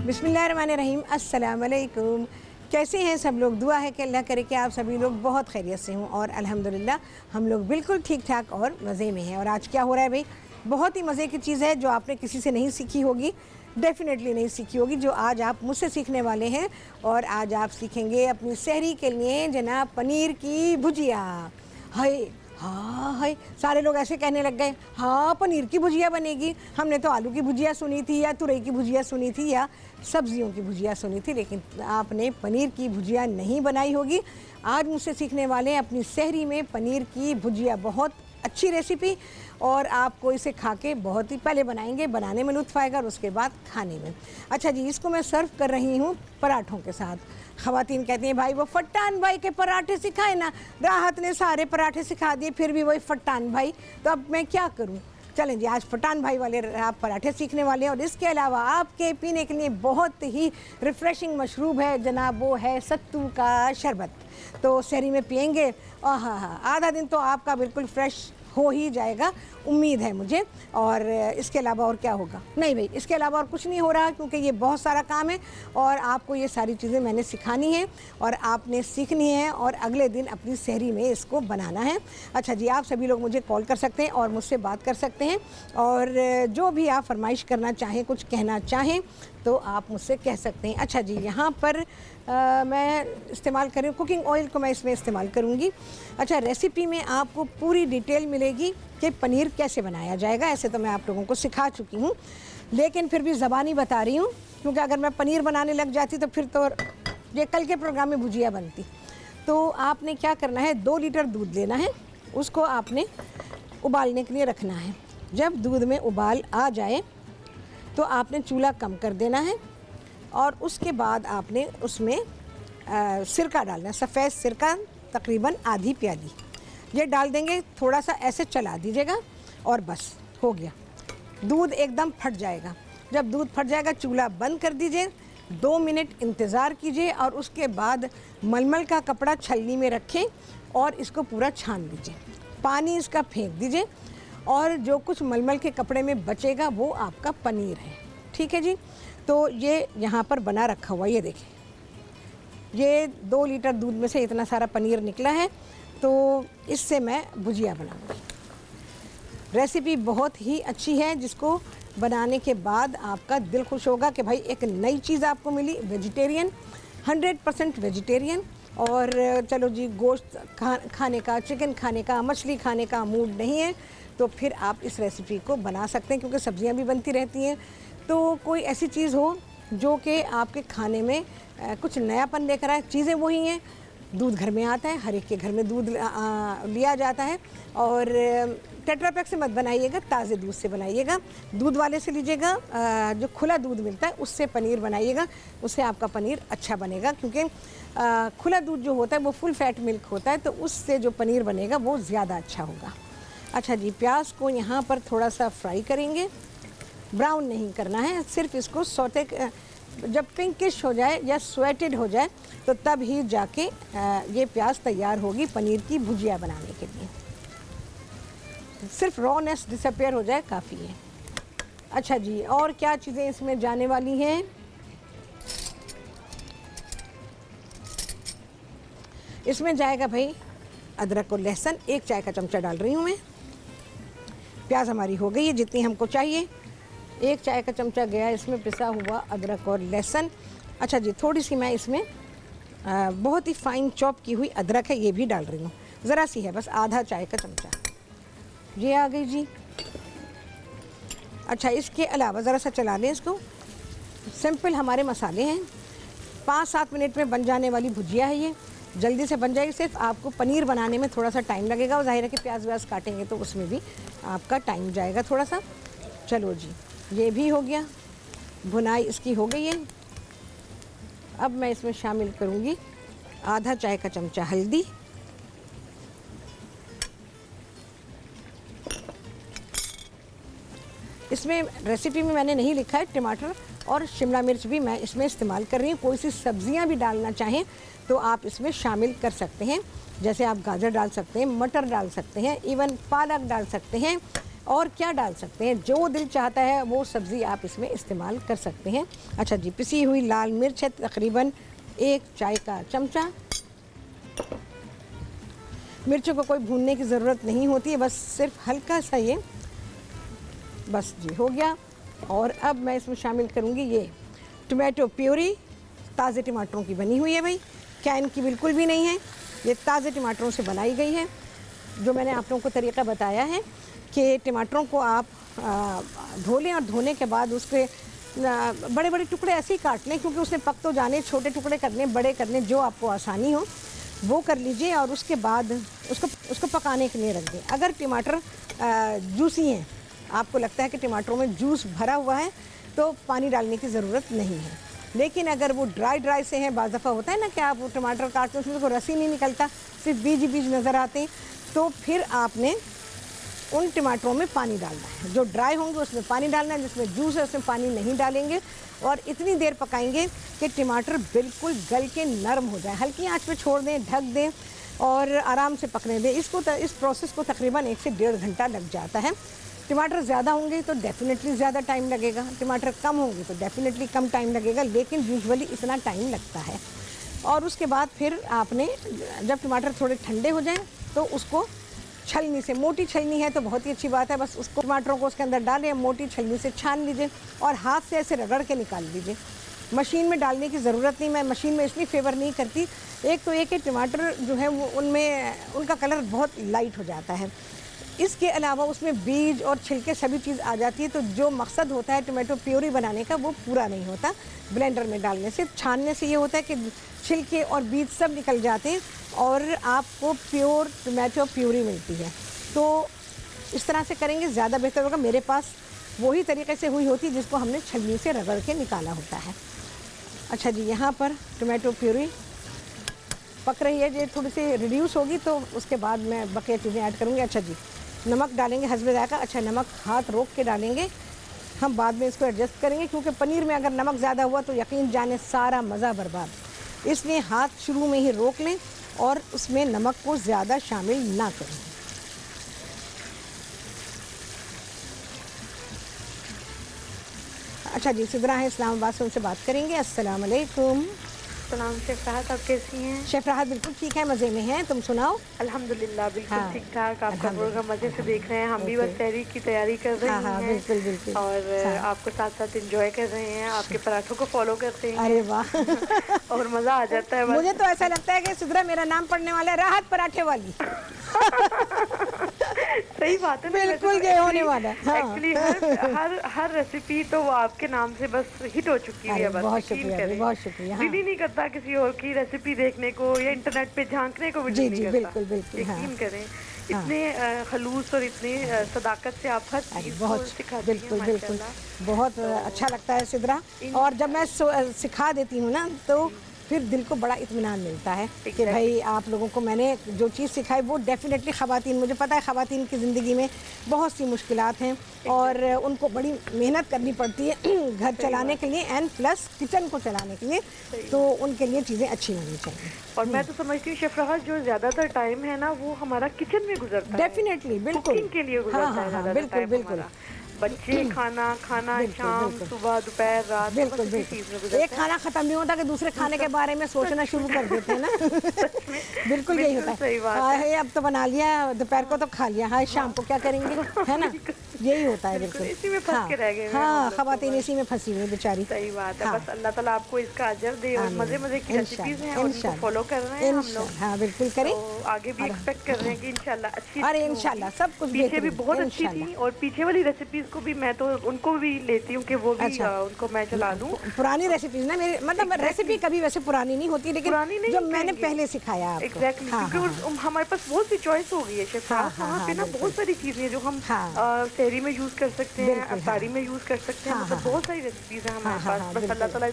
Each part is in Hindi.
बिस्मिल्लाहिर्रहमानिर्रहीम, अस्सलाम वालेकुम। कैसे हैं सब लोग? दुआ है कि अल्लाह करे कि आप सभी लोग बहुत खैरियत से हों और अल्हम्दुलिल्लाह हम लोग बिल्कुल ठीक ठाक और मज़े में हैं। और आज क्या हो रहा है भाई? बहुत ही मज़े की चीज़ है जो आपने किसी से नहीं सीखी होगी, डेफ़िनेटली नहीं सीखी होगी, जो आज आप मुझसे सीखने वाले हैं। और आज आप सीखेंगे अपनी सहरी के लिए जनाब पनीर की भुजिया। हाय हाँ हाय, सारे लोग ऐसे कहने लग गए, हाँ पनीर की भुजिया बनेगी। हमने तो आलू की भुजिया सुनी थी या तुरई की भुजिया सुनी थी या सब्जियों की भुजिया सुनी थी, लेकिन आपने पनीर की भुजिया नहीं बनाई होगी। आज मुझसे सीखने वाले हैं अपनी सहरी में पनीर की भुजिया। बहुत अच्छी रेसिपी, और आपको इसे खा के बहुत ही पहले बनाएंगे, बनाने में लुत्फ़ आएगा और उसके बाद खाने में। अच्छा जी, इसको मैं सर्व कर रही हूँ पराठों के साथ। ख़वातीन कहती हैं भाई वो फट्टान भाई के पराठे सिखाए ना, राहत ने सारे पराठे सिखा दिए फिर भी वही फट्टान भाई, तो अब मैं क्या करूँ। चलें जी, आज फटान भाई वाले आप पराठे सीखने वाले हैं। और इसके अलावा आपके पीने के लिए बहुत ही रिफ़्रेशिंग मशरूब है जनाब, वो है सत्तू का शरबत। तो सहरी में पियेंगे, हाँ हाँ, आधा दिन तो आपका बिल्कुल फ्रेश हो ही जाएगा, उम्मीद है मुझे। और इसके अलावा और क्या होगा? नहीं भाई, इसके अलावा और कुछ नहीं हो रहा, क्योंकि ये बहुत सारा काम है और आपको ये सारी चीज़ें मैंने सिखानी है और आपने सीखनी है और अगले दिन अपनी सहरी में इसको बनाना है। अच्छा जी, आप सभी लोग मुझे कॉल कर सकते हैं और मुझसे बात कर सकते हैं, और जो भी आप फरमाइश करना चाहें, कुछ कहना चाहें तो आप मुझसे कह सकते हैं। अच्छा जी, यहाँ पर मैं इस्तेमाल कर रही हूँ कुकिंग ऑयल को, मैं इसमें इस्तेमाल करूँगी। अच्छा, रेसिपी में आपको पूरी डिटेल मिलेगी कि पनीर कैसे बनाया जाएगा। ऐसे तो मैं आप लोगों को सिखा चुकी हूँ, लेकिन फिर भी ज़बानी बता रही हूँ, क्योंकि अगर मैं पनीर बनाने लग जाती तो फिर तो ये कल के प्रोग्राम में भुजिया बनती। तो आपने क्या करना है, 2 लीटर दूध लेना है, उसको आपने उबालने के लिए रखना है। जब दूध में उबाल आ जाए तो आपने चूल्हा कम कर देना है और उसके बाद आपने उसमें सिरका डालना है, सफ़ेद सिरका तकरीबन आधी प्याली ये डाल देंगे। थोड़ा सा ऐसे चला दीजिएगा और बस हो गया, दूध एकदम फट जाएगा। जब दूध फट जाएगा चूल्हा बंद कर दीजिए, 2 मिनट इंतज़ार कीजिए और उसके बाद मलमल का कपड़ा छलनी में रखें और इसको पूरा छान लीजिए, पानी इसका फेंक दीजिए और जो कुछ मलमल के कपड़े में बचेगा वो आपका पनीर है। ठीक है जी, तो ये यहाँ पर बना रखा हुआ, ये देखें, ये 2 लीटर दूध में से इतना सारा पनीर निकला है। तो इससे मैं भुजिया बनाऊंगी। रेसिपी बहुत ही अच्छी है, जिसको बनाने के बाद आपका दिल खुश होगा कि भाई एक नई चीज़ आपको मिली, वेजिटेरियन, 100% वेजिटेरियन। और चलो जी, गोश्त खाने का, चिकन खाने का, मछली खाने का मूड नहीं है तो फिर आप इस रेसिपी को बना सकते हैं, क्योंकि सब्जियां भी बनती रहती हैं। तो कोई ऐसी चीज़ हो जो कि आपके खाने में कुछ नयापन लेकर आए। चीज़ें वही हैं, दूध घर में आता है, हर एक के घर में दूध लिया जाता है। और टेट्रा पैक से मत बनाइएगा, ताज़े दूध से बनाइएगा, दूध वाले से लीजिएगा, जो खुला दूध मिलता है उससे पनीर बनाइएगा, उससे आपका पनीर अच्छा बनेगा। क्योंकि खुला दूध जो होता है वो फुल फैट मिल्क होता है, तो उससे जो पनीर बनेगा वो ज़्यादा अच्छा होगा। अच्छा जी, प्याज को यहाँ पर थोड़ा सा फ्राई करेंगे, ब्राउन नहीं करना है, सिर्फ इसको सौते, जब पिंकिश हो जाए या स्वेटेड हो जाए तो तब ही जाके ये प्याज तैयार होगी पनीर की भुजिया बनाने के लिए। सिर्फ रॉनेस डिसअपेयर हो जाए काफ़ी है। अच्छा जी, और क्या चीज़ें इसमें जाने वाली हैं? इसमें जाएगा भाई अदरक और लहसुन, 1 चाय का चमचा डाल रही हूँ मैं। प्याज हमारी हो गई है जितनी हमको चाहिए, 1 चाय का चमचा गया इसमें पिसा हुआ अदरक और लहसुन। अच्छा जी, थोड़ी सी मैं इसमें बहुत ही फाइन चॉप की हुई अदरक है, ये भी डाल रही हूँ, ज़रा सी है, बस आधा चाय का चमचा, ये आ गई जी। अच्छा, इसके अलावा ज़रा सा चला लें इसको। सिंपल हमारे मसाले हैं, 5-7 मिनट में बन जाने वाली भुजिया है, ये जल्दी से बन जाएगी। सिर्फ आपको पनीर बनाने में थोड़ा सा टाइम लगेगा, और ज़ाहिर है कि प्याज व्याज काटेंगे तो उसमें भी आपका टाइम जाएगा थोड़ा सा। चलो जी, ये भी हो गया, भुनाई इसकी हो गई है। अब मैं इसमें शामिल करूँगी आधा चाय का चमचा हल्दी, इसमें रेसिपी में मैंने नहीं लिखा है, टमाटर और शिमला मिर्च भी मैं इसमें इस्तेमाल कर रही हूँ। कोई सी सब्जियाँ भी डालना चाहें तो आप इसमें शामिल कर सकते हैं, जैसे आप गाजर डाल सकते हैं, मटर डाल सकते हैं, इवन पालक डाल सकते हैं, और क्या डाल सकते हैं, जो दिल चाहता है वो सब्ज़ी आप इसमें इस्तेमाल कर सकते हैं। अच्छा जी, पिसी हुई लाल मिर्च है तकरीबन 1 चाय का चमचा। मिर्चों को कोई भूनने की ज़रूरत नहीं होती है, बस सिर्फ हल्का सा ये, बस जी हो गया। और अब मैं इसमें शामिल करूँगी ये टमाटो प्यूरी, ताज़े टमाटरों की बनी हुई है भाई, कैन की बिल्कुल भी नहीं है, ये ताज़े टमाटरों से बनाई गई है। जो मैंने आप लोगों को तरीक़ा बताया है कि टमाटरों को आप धो लें और धोने के बाद उसके बड़े बड़े टुकड़े ऐसे ही काट लें, क्योंकि उसने पक तो जाने, छोटे टुकड़े करने, बड़े करने, जो आपको आसानी हो वो कर लीजिए। और उसके बाद उसको पकाने के लिए रख दें। अगर टमाटर जूसी हैं, आपको लगता है कि टमाटरों में जूस भरा हुआ है, तो पानी डालने की ज़रूरत नहीं है। लेकिन अगर वो ड्राई से हैं, बाज़ दफ़ा होता है ना कि आप वो टमाटर काटते हैं उसमें कोई रस ही नहीं निकलता, सिर्फ बीज नज़र आते हैं, तो फिर आपने उन टमाटरों में पानी डालना है। जो ड्राई होंगे उसमें पानी डालना है, जिसमें जूस है उसमें पानी नहीं डालेंगे। और इतनी देर पकाएंगे कि टमाटर बिल्कुल गल के नरम हो जाए। हल्की आंच पे छोड़ दें, ढक दें और आराम से पकने दें। इस प्रोसेस को तकरीबन 1 से 1.5 घंटा लग जाता है। टमाटर ज़्यादा होंगे तो डेफिनेटली ज़्यादा टाइम लगेगा, टमाटर कम होंगे तो डेफिनेटली कम टाइम लगेगा, लेकिन यूजुअली इतना टाइम लगता है। और उसके बाद फिर आपने जब टमाटर थोड़े ठंडे हो जाएं तो उसको छलनी से, मोटी छलनी है तो बहुत ही अच्छी बात है, बस उसको टमाटरों को उसके अंदर डालें, मोटी छलनी से छान लीजिए और हाथ से ऐसे रगड़ के निकाल लीजिए। मशीन में डालने की ज़रूरत नहीं, मैं मशीन में इसलिए फेवर नहीं करती, एक तो ये कि टमाटर जो है वो उनका कलर बहुत लाइट हो जाता है, इसके अलावा उसमें बीज और छिलके सभी चीज़ आ जाती है, तो जो मकसद होता है टमाटो प्यूरी बनाने का वो पूरा नहीं होता। ब्लेंडर में डालने से, छानने से ये होता है कि छिलके और बीज सब निकल जाते हैं और आपको प्योर टमाटो प्यूरी मिलती है। तो इस तरह से करेंगे ज़्यादा बेहतर होगा। मेरे पास वही तरीके से हुई होती जिसको हमने छलनी से रगड़ के निकाला होता है। अच्छा जी, यहाँ पर टमाटो प्यूरी पक रही है, ये थोड़ी सी रिड्यूस होगी तो उसके बाद मैं बकिया चीज़ें ऐड करूँगी। अच्छा जी, नमक डालेंगे हस्बे जायका। अच्छा, नमक हाथ रोक के डालेंगे, हम बाद में इसको एडजस्ट करेंगे, क्योंकि पनीर में अगर नमक ज़्यादा हुआ तो यकीन जाने सारा मज़ा बर्बाद। इसलिए हाथ शुरू में ही रोक लें और उसमें नमक को ज़्यादा शामिल ना करें। अच्छा जी, सिद्रा है इस्लामाबाद से, उनसे बात करेंगे। अस्सलाम वालेकुम। सलाम शेफ राहत, आप कैसी हैं? शेफ राहत बिल्कुल ठीक है, मज़े में हैं, तुम सुनाओ? अल्हम्दुलिल्लाह बिल्कुल हाँ, ठीक ठाक। आपका प्रोग्राम मज़े से देख रहे हैं, हम भी बस तहरीक की तैयारी कर रहे हैं। बिल्कुल बिल्कुल। और आपको साथ साथ एंजॉय कर रहे हैं, आपके पराठों को फॉलो करते हैं। अरे वाह और मज़ा आ जाता है। मुझे तो ऐसा लगता है कि सिद्रा मेरा नाम पढ़ने वाला है, राहत पराठे वाली सही बात है, बिल्कुल ये होने वाला है। एक्चुअली हर रेसिपी तो वो आपके नाम से बस हिट हो चुकी है। बस बहुत शुक्रिया, बहुत शुक्रिया। दिल ही नहीं करता किसी और की रेसिपी देखने को या इंटरनेट पे झांकने को भी दिल नहीं करता। बिल्कुल बिल्कुल, यकीन करें, इतने खलूस और इतनी सदाकत से आप हर चीज़ को सिखाती हैं। बिल्कुल बिल्कुल, बहुत अच्छा लगता है सिद्रा। और जब मैं सिखा देती हूँ ना तो फिर दिल को बड़ा इत्मीनान मिलता है कि भाई आप लोगों को मैंने जो चीज़ सिखाई वो डेफिनेटली ख़वातीन, मुझे पता है ख़वातीन की ज़िंदगी में बहुत सी मुश्किलात हैं और उनको बड़ी मेहनत करनी पड़ती है घर चलाने के लिए एंड प्लस किचन को चलाने के लिए, तो उनके लिए चीज़ें अच्छी होनी चाहिए। और मैं तो समझती हूँ शेफ राहत, जो ज़्यादातर टाइम है ना वो हमारा किचन में गुजरता है, डेफिनेटली बिल्कुल कुकिंग के लिए गुजरता है। बिल्कुल बिल्कुल, बच्चे खाना शाम सुबह दोपहर रात, बिल्कुल बिल्कुल, एक खाना खत्म नहीं होता कि दूसरे खाने के बारे में सोचना शुरू कर देते हैं ना बिल्कुल यही होता है। सही बात है। अब तो बना लिया, दोपहर को तो खा लिया, हाँ शाम को क्या करेंगे, है ना, यही होता है। बिल्कुल इसी में फंस के रह गए। हाँ, ख़वातीन इसी में फंसी हुई बेचारी। सही बात है। बस अल्लाह ताला आपको इसका अजर दे और मज़े मज़े की रेसिपीज हैं और उनको फॉलो कर रहे हैं हम लोग। हाँ बिल्कुल करें, तो आगे भी एक्सपेक्ट कर रहे हैं कि इंशाल्लाह अच्छी, अरे इंशाल्लाह सब कुछ पीछे भी बहुत अच्छी थी और पीछे वाली रेसिपीज को भी मैं तो उनको भी लेती हूँ कि वो भी उनको मैं चला लूँ। पुरानी रेसिपीज ना मेरे, मतलब रेसिपी कभी वैसे पुरानी नहीं होती, लेकिन जो मैंने पहले सिखाया आपको। एग्जैक्टली, क्योंकि हमारे पास बहुत सी चॉइस हो गई है शेफ साहब, वहाँ पे ना बहुत सारी चीज़ें जो हम सहरी में यूज़ कर सकते हैं, अफ्तारी में यूज़ कर सकते हैं, मतलब बहुत सारी रेसिपीज हैं हमारे पास। बस अल्लाह ताला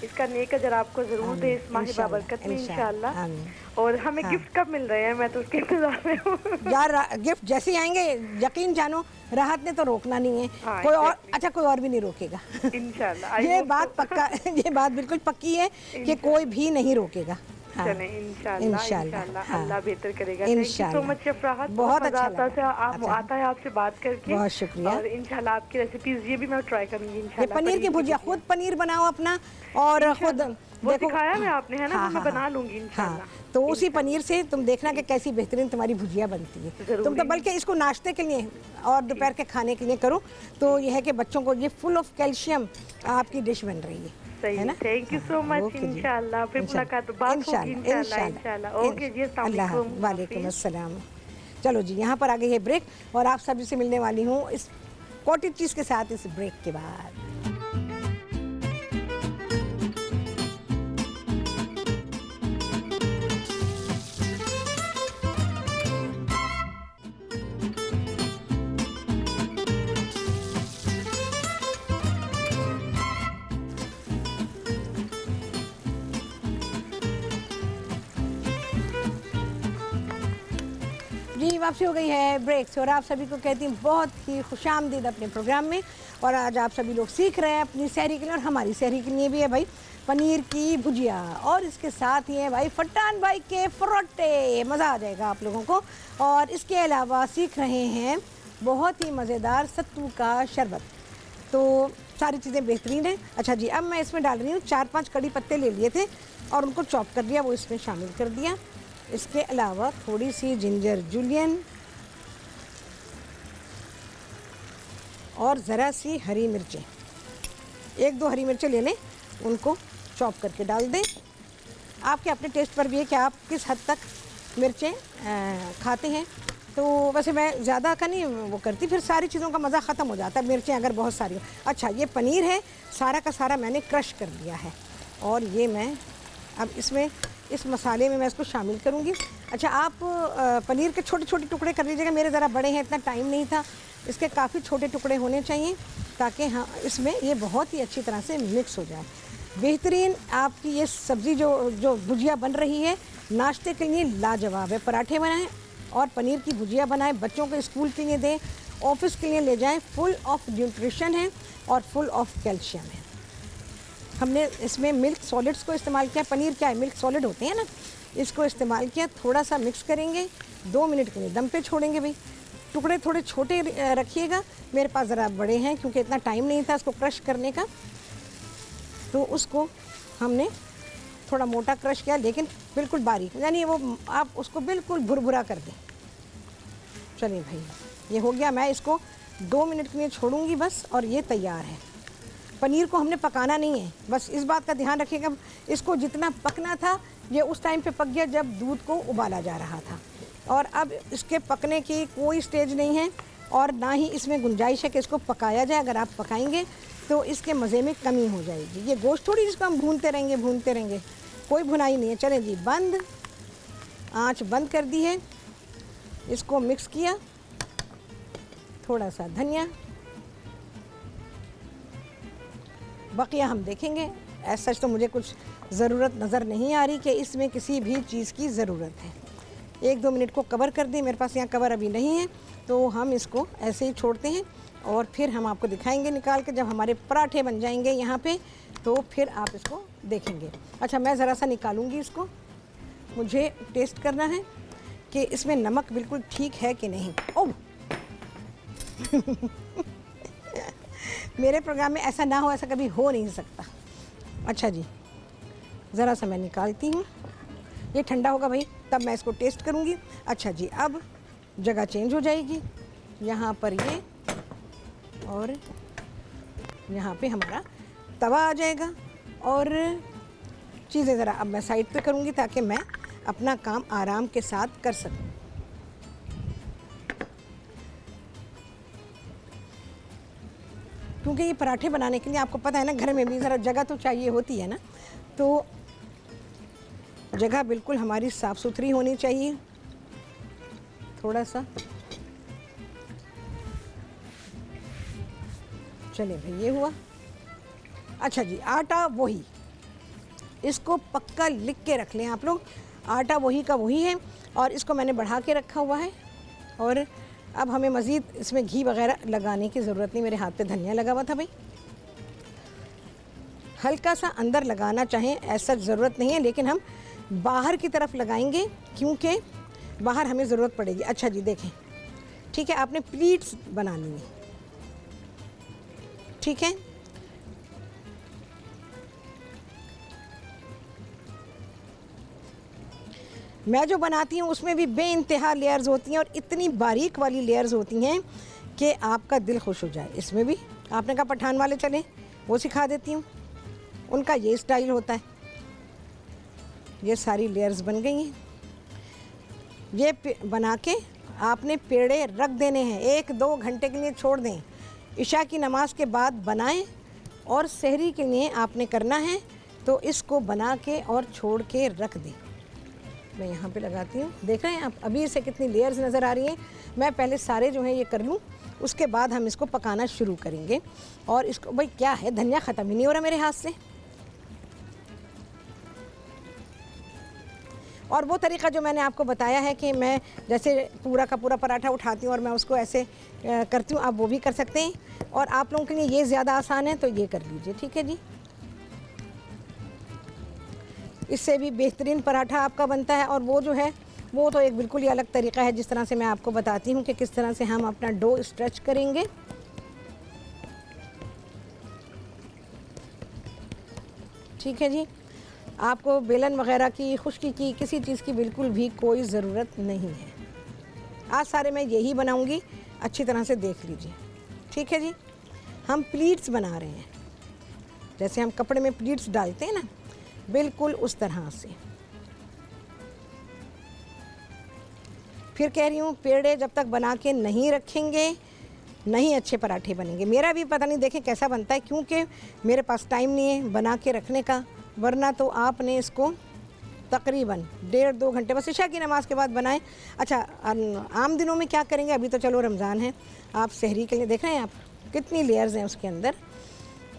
इसका नेक अजर आपको ज़रूर दे इस माह बाबरकत में इंशाल्लाह। और हमें गिफ्ट कब मिल रहे हैं, मैं तो उसके इंतजार में हूँ यार। गिफ्ट जैसे ही आएंगे यकीन जानो राहत ने तो रोकना नहीं है, कोई और, अच्छा कोई और भी नहीं रोकेगा इंशाल्लाह। ये बात पक्का ये बात बिल्कुल पक्की है कि कोई भी नहीं रोकेगा। हाँ, चलें इंशाल्लाह अल्लाह बेहतर करेगा। Thank you so much chef राहत, बहुत अच्छा आता लगा। आता है आपसे बात करके। बहुत शुक्रिया। और इंशाल्लाह आपकी रेसिपीज ये भी मैं ट्राई करूंगी ये इंशाल्लाह। पनीर की भुजिया, खुद पनीर बनाओ अपना और खुद वो देखो। सिखाया है आपने, है ना, हाँ, वो मैं हाँ, बना लूंगी हाँ, इंशाल्लाह। तो उसी पनीर से तुम देखना कि कैसी बेहतरीन तुम्हारी भुजिया बनती है। तुम तो बल्कि इसको नाश्ते के लिए और दोपहर के खाने के लिए करो, तो यह है कि बच्चों को ये फुल ऑफ कैल्शियम आपकी डिश बन रही है ना। Thank you so much. इंशाल्लाह फिर मुलाकात बात होगी इंशाल्लाह। ओके जी, अल्लाह वालेकुम अस्सलाम। चलो जी, यहाँ पर आ गई है ब्रेक और आप सभी से मिलने वाली हूँ इस कॉटेज चीज़ के साथ इस ब्रेक के बाद। जी, वापसी हो गई है ब्रेक से और आप सभी को कहती हूँ बहुत ही खुशामदीद अपने प्रोग्राम में। और आज आप सभी लोग सीख रहे हैं अपनी सहरी के लिए और हमारी सहरी के लिए भी है भाई पनीर की भुजिया, और इसके साथ ही है भाई फटान भाई के परोठे। मज़ा आ जाएगा आप लोगों को। और इसके अलावा सीख रहे हैं बहुत ही मज़ेदार सत्तू का शरबत। तो सारी चीज़ें बेहतरीन हैं। अच्छा जी, अब मैं इसमें डाल रही हूँ 4-5 कड़ी पत्ते ले लिए थे और उनको चॉप कर दिया, वो इसमें शामिल कर दिया। इसके अलावा थोड़ी सी जिंजर जूलियन और ज़रा सी हरी मिर्चें, 1-2 हरी मिर्चें ले लें, उनको चॉप करके डाल दें। आपके अपने टेस्ट पर भी है कि आप किस हद तक मिर्चें खाते हैं। तो वैसे मैं ज़्यादा का नहीं वो करती, फिर सारी चीज़ों का मज़ा ख़त्म हो जाता है मिर्चें अगर बहुत सारी हो। अच्छा, ये पनीर है, सारा का सारा मैंने क्रश कर दिया है और ये मैं अब इसमें इस मसाले में मैं इसको शामिल करूँगी। अच्छा, आप पनीर के छोटे छोटे टुकड़े कर लीजिएगा, मेरे ज़रा बड़े हैं, इतना टाइम नहीं था। इसके काफ़ी छोटे टुकड़े होने चाहिए ताकि हाँ इसमें ये बहुत ही अच्छी तरह से मिक्स हो जाए। बेहतरीन आपकी ये सब्ज़ी जो भुजिया बन रही है, नाश्ते के लिए लाजवाब है। पराठे बनाएं और पनीर की भुजिया बनाएं, बच्चों को स्कूल के लिए दें, ऑफिस के लिए ले जाएं। फुल ऑफ न्यूट्रिशन है और फुल ऑफ कैल्शियम है। हमने इसमें मिल्क सॉलिड्स को इस्तेमाल किया। पनीर क्या है, मिल्क सॉलिड होते हैं ना, इसको इस्तेमाल किया। थोड़ा सा मिक्स करेंगे, 2 मिनट के लिए दम पे छोड़ेंगे भाई। टुकड़े थोड़े छोटे रखिएगा, मेरे पास ज़रा बड़े हैं क्योंकि इतना टाइम नहीं था इसको क्रश करने का, तो उसको हमने थोड़ा मोटा क्रश किया लेकिन बिल्कुल बारीक, यानी वो आप उसको बिल्कुल भुरभुरा कर दें। चलिए भाई, ये हो गया। मैं इसको 2 मिनट के लिए छोड़ूंगी बस और ये तैयार है। पनीर को हमने पकाना नहीं है, बस इस बात का ध्यान रखिएगा, इसको जितना पकना था ये उस टाइम पे पक गया जब दूध को उबाला जा रहा था, और अब इसके पकने की कोई स्टेज नहीं है और ना ही इसमें गुंजाइश है कि इसको पकाया जाए। अगर आप पकाएंगे तो इसके मज़े में कमी हो जाएगी। ये गोश्त थोड़ी जिसको हम भूनते रहेंगे, कोई भुनाई नहीं है। चलें जी, बंद, आँच बंद कर दी है। इसको मिक्स किया, थोड़ा सा धनिया, बकिया हम देखेंगे। ऐसा तो मुझे कुछ ज़रूरत नज़र नहीं आ रही कि इसमें किसी भी चीज़ की ज़रूरत है। 1-2 मिनट को कवर कर दें, मेरे पास यहाँ कवर अभी नहीं है तो हम इसको ऐसे ही छोड़ते हैं और फिर हम आपको दिखाएंगे निकाल के जब हमारे पराठे बन जाएंगे यहाँ पे, तो फिर आप इसको देखेंगे। अच्छा, मैं ज़रा सा निकालूंगी इसको, मुझे टेस्ट करना है कि इसमें नमक बिल्कुल ठीक है कि नहीं। ओह मेरे प्रोग्राम में ऐसा ना हो, ऐसा कभी हो नहीं सकता। अच्छा जी, ज़रा सा मैं निकालती हूँ, ये ठंडा होगा भाई तब मैं इसको टेस्ट करूँगी। अच्छा जी, अब जगह चेंज हो जाएगी, यहाँ पर ये और यहाँ पे हमारा तवा आ जाएगा और चीज़ें ज़रा अब मैं साइड पे करूँगी ताकि मैं अपना काम आराम के साथ कर सकूँ। क्योंकि ये पराठे बनाने के लिए आपको पता है ना, घर में भी ज़रा जगह तो चाहिए होती है ना, तो जगह बिल्कुल हमारी साफ़ सुथरी होनी चाहिए। थोड़ा सा चलिए भाई, ये हुआ। अच्छा जी, आटा वही, इसको पक्का लिख के रख लें आप लोग, आटा वही का वही है और इसको मैंने बढ़ा के रखा हुआ है। और अब हमें मज़ीद इसमें घी वगैरह लगाने की ज़रूरत नहीं, मेरे हाथ पे धनिया लगा हुआ था भाई। हल्का सा अंदर लगाना चाहें ऐसा ज़रूरत नहीं है, लेकिन हम बाहर की तरफ लगाएंगे क्योंकि बाहर हमें ज़रूरत पड़ेगी। अच्छा जी देखें, ठीक है, आपने प्लीट्स बनानी है, ठीक है। मैं जो बनाती हूँ उसमें भी बेइंतहा लेयर्स होती हैं और इतनी बारीक वाली लेयर्स होती हैं कि आपका दिल खुश हो जाए। इसमें भी आपने कहा पठान वाले चले, वो सिखा देती हूँ, उनका ये स्टाइल होता है। ये सारी लेयर्स बन गई हैं। ये बना के आपने पेड़े रख देने हैं, 1-2 घंटे के लिए छोड़ दें। इशा की नमाज के बाद बनाएं और सहरी के लिए आपने करना है तो इसको बना के और छोड़ के रख दें। मैं यहाँ पे लगाती हूँ, देख रहे हैं आप अभी से कितनी लेयर्स नज़र आ रही हैं। मैं पहले सारे जो हैं ये कर लूँ, उसके बाद हम इसको पकाना शुरू करेंगे। और इसको भाई क्या है, धनिया ख़त्म ही नहीं हो रहा मेरे हाथ से। और वो तरीक़ा जो मैंने आपको बताया है कि मैं जैसे पूरा का पूरा पराठा उठाती हूँ और मैं उसको ऐसे करती हूँ, आप वो भी कर सकते हैं। और आप लोगों के लिए ये ज़्यादा आसान है तो ये कर लीजिए, ठीक है जी। इससे भी बेहतरीन पराठा आपका बनता है। और वो जो है वो तो एक बिल्कुल ही अलग तरीक़ा है, जिस तरह से मैं आपको बताती हूँ कि किस तरह से हम अपना डो स्ट्रेच करेंगे। ठीक है जी, आपको बेलन वग़ैरह की, खुश्की की, किसी चीज़ की बिल्कुल भी कोई ज़रूरत नहीं है। आज सारे मैं यही बनाऊँगी, अच्छी तरह से देख लीजिए, ठीक है जी। हम प्लीट्स बना रहे हैं, जैसे हम कपड़े में प्लीट्स डालते हैं ना, बिल्कुल उस तरह से। फिर कह रही हूँ, पेड़े जब तक बना के नहीं रखेंगे नहीं अच्छे पराठे बनेंगे। मेरा भी पता नहीं देखें कैसा बनता है, क्योंकि मेरे पास टाइम नहीं है बना के रखने का, वरना तो आपने इसको तकरीबन 1.5-2 घंटे बस इशा की नमाज़ के बाद बनाएं। अच्छा, आम दिनों में क्या करेंगे, अभी तो चलो रमज़ान है, आप सहरी के लिए देख रहे हैं आप कितनी लेयर्स हैं उसके अंदर,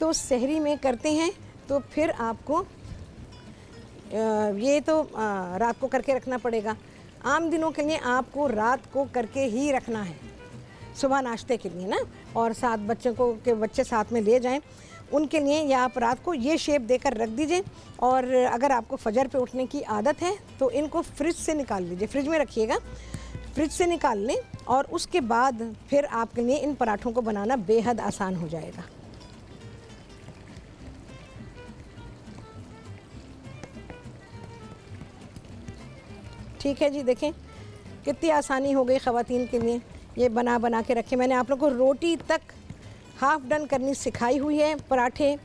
तो सहरी में करते हैं तो फिर आपको ये तो रात को करके रखना पड़ेगा। आम दिनों के लिए आपको रात को करके ही रखना है, सुबह नाश्ते के लिए ना, और साथ बच्चों को के बच्चे साथ में ले जाएं उनके लिए, या आप रात को ये शेप देकर रख दीजिए। और अगर आपको फजर पे उठने की आदत है तो इनको फ्रिज से निकाल लीजिए, फ्रिज में रखिएगा, फ्रिज से निकाल लें और उसके बाद फिर आपके लिए इन पराठों को बनाना बेहद आसान हो जाएगा। ठीक है जी, देखें कितनी आसानी हो गई ख़वातीन के लिए। ये बना बना के रखे, मैंने आप लोगों को रोटी तक हाफ़ डन करनी सिखाई हुई है, पराठे,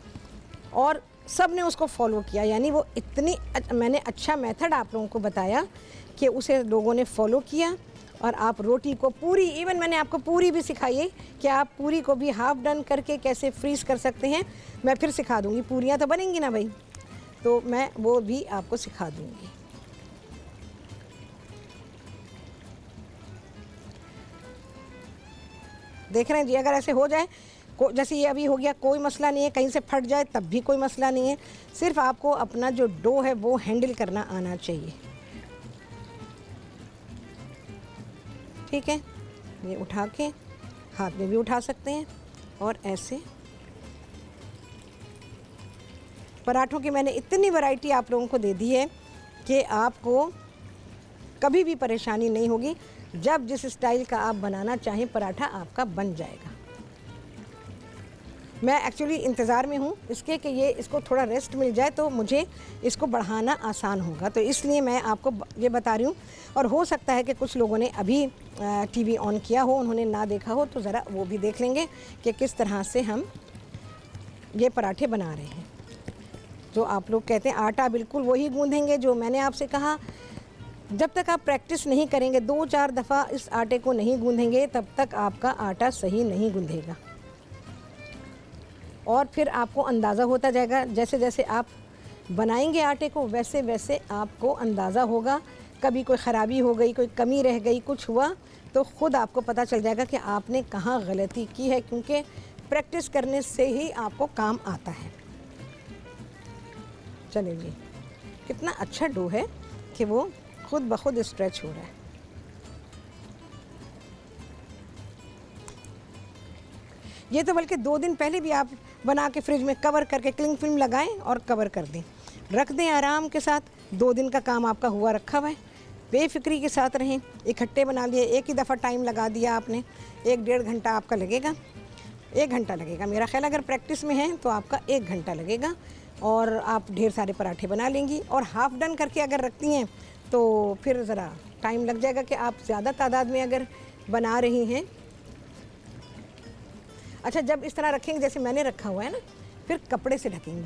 और सब ने उसको फॉलो किया। यानी वो इतनी मैंने अच्छा मेथड आप लोगों को बताया कि उसे लोगों ने फॉलो किया। और आप रोटी को पूरी, इवन मैंने आपको पूरी भी सिखाई है कि आप पूरी को भी हाफ़ डन करके कैसे फ्रीज़ कर सकते हैं। मैं फिर सिखा दूँगी, पूरियाँ तो बनेंगी ना भाई, तो मैं वो भी आपको सिखा दूँगी। देख रहे हैं जी, अगर ऐसे हो जाए जैसे ये अभी हो गया, कोई मसला नहीं है, कहीं से फट जाए तब भी कोई मसला नहीं है, सिर्फ आपको अपना जो डो है वो हैंडल करना आना चाहिए। ठीक है, ये उठा के हाथ में भी उठा सकते हैं और ऐसे पराठों की मैंने इतनी वैरायटी आप लोगों को दे दी है कि आपको कभी भी परेशानी नहीं होगी। जब जिस स्टाइल का आप बनाना चाहें पराठा आपका बन जाएगा। मैं एक्चुअली इंतज़ार में हूँ इसके कि ये इसको थोड़ा रेस्ट मिल जाए तो मुझे इसको बढ़ाना आसान होगा, तो इसलिए मैं आपको ये बता रही हूँ। और हो सकता है कि कुछ लोगों ने अभी टीवी ऑन किया हो, उन्होंने ना देखा हो, तो ज़रा वो भी देख लेंगे कि किस तरह से हम ये पराठे बना रहे हैं। जो आप लोग कहते हैं आटा बिल्कुल वही गूँधेंगे जो मैंने आपसे कहा। जब तक आप प्रैक्टिस नहीं करेंगे, 2-4 दफ़ा इस आटे को नहीं गूँधेंगे, तब तक आपका आटा सही नहीं गूँधेगा। और फिर आपको अंदाज़ा होता जाएगा, जैसे जैसे आप बनाएंगे आटे को वैसे वैसे आपको अंदाज़ा होगा। कभी कोई ख़राबी हो गई, कोई कमी रह गई, कुछ हुआ, तो ख़ुद आपको पता चल जाएगा कि आपने कहाँ गलती की है, क्योंकि प्रैक्टिस करने से ही आपको काम आता है। चलिए जी, कितना अच्छा डो है कि वो खुद ब खुद स्ट्रेच हो रहा है। ये तो बल्कि 2 दिन पहले भी आप बना के फ्रिज में कवर करके क्लिंग फिल्म लगाएं और कवर कर दें, रख दें आराम के साथ। 2 दिन का काम आपका हुआ रखा हुआ है। बेफिक्री के साथ रहें। इकट्ठे बना लिए, एक ही दफ़ा टाइम लगा दिया आपने, 1-1.5 घंटा आपका लगेगा, 1 घंटा लगेगा मेरा ख्याल। अगर प्रैक्टिस में है तो आपका 1 घंटा लगेगा और आप ढेर सारे पराठे बना लेंगी। और हाफ़ डन करके अगर रखती हैं तो फिर ज़रा टाइम लग जाएगा कि आप ज़्यादा तादाद में अगर बना रही हैं। अच्छा, जब इस तरह रखेंगे जैसे मैंने रखा हुआ है ना, फिर कपड़े से ढकेंगे।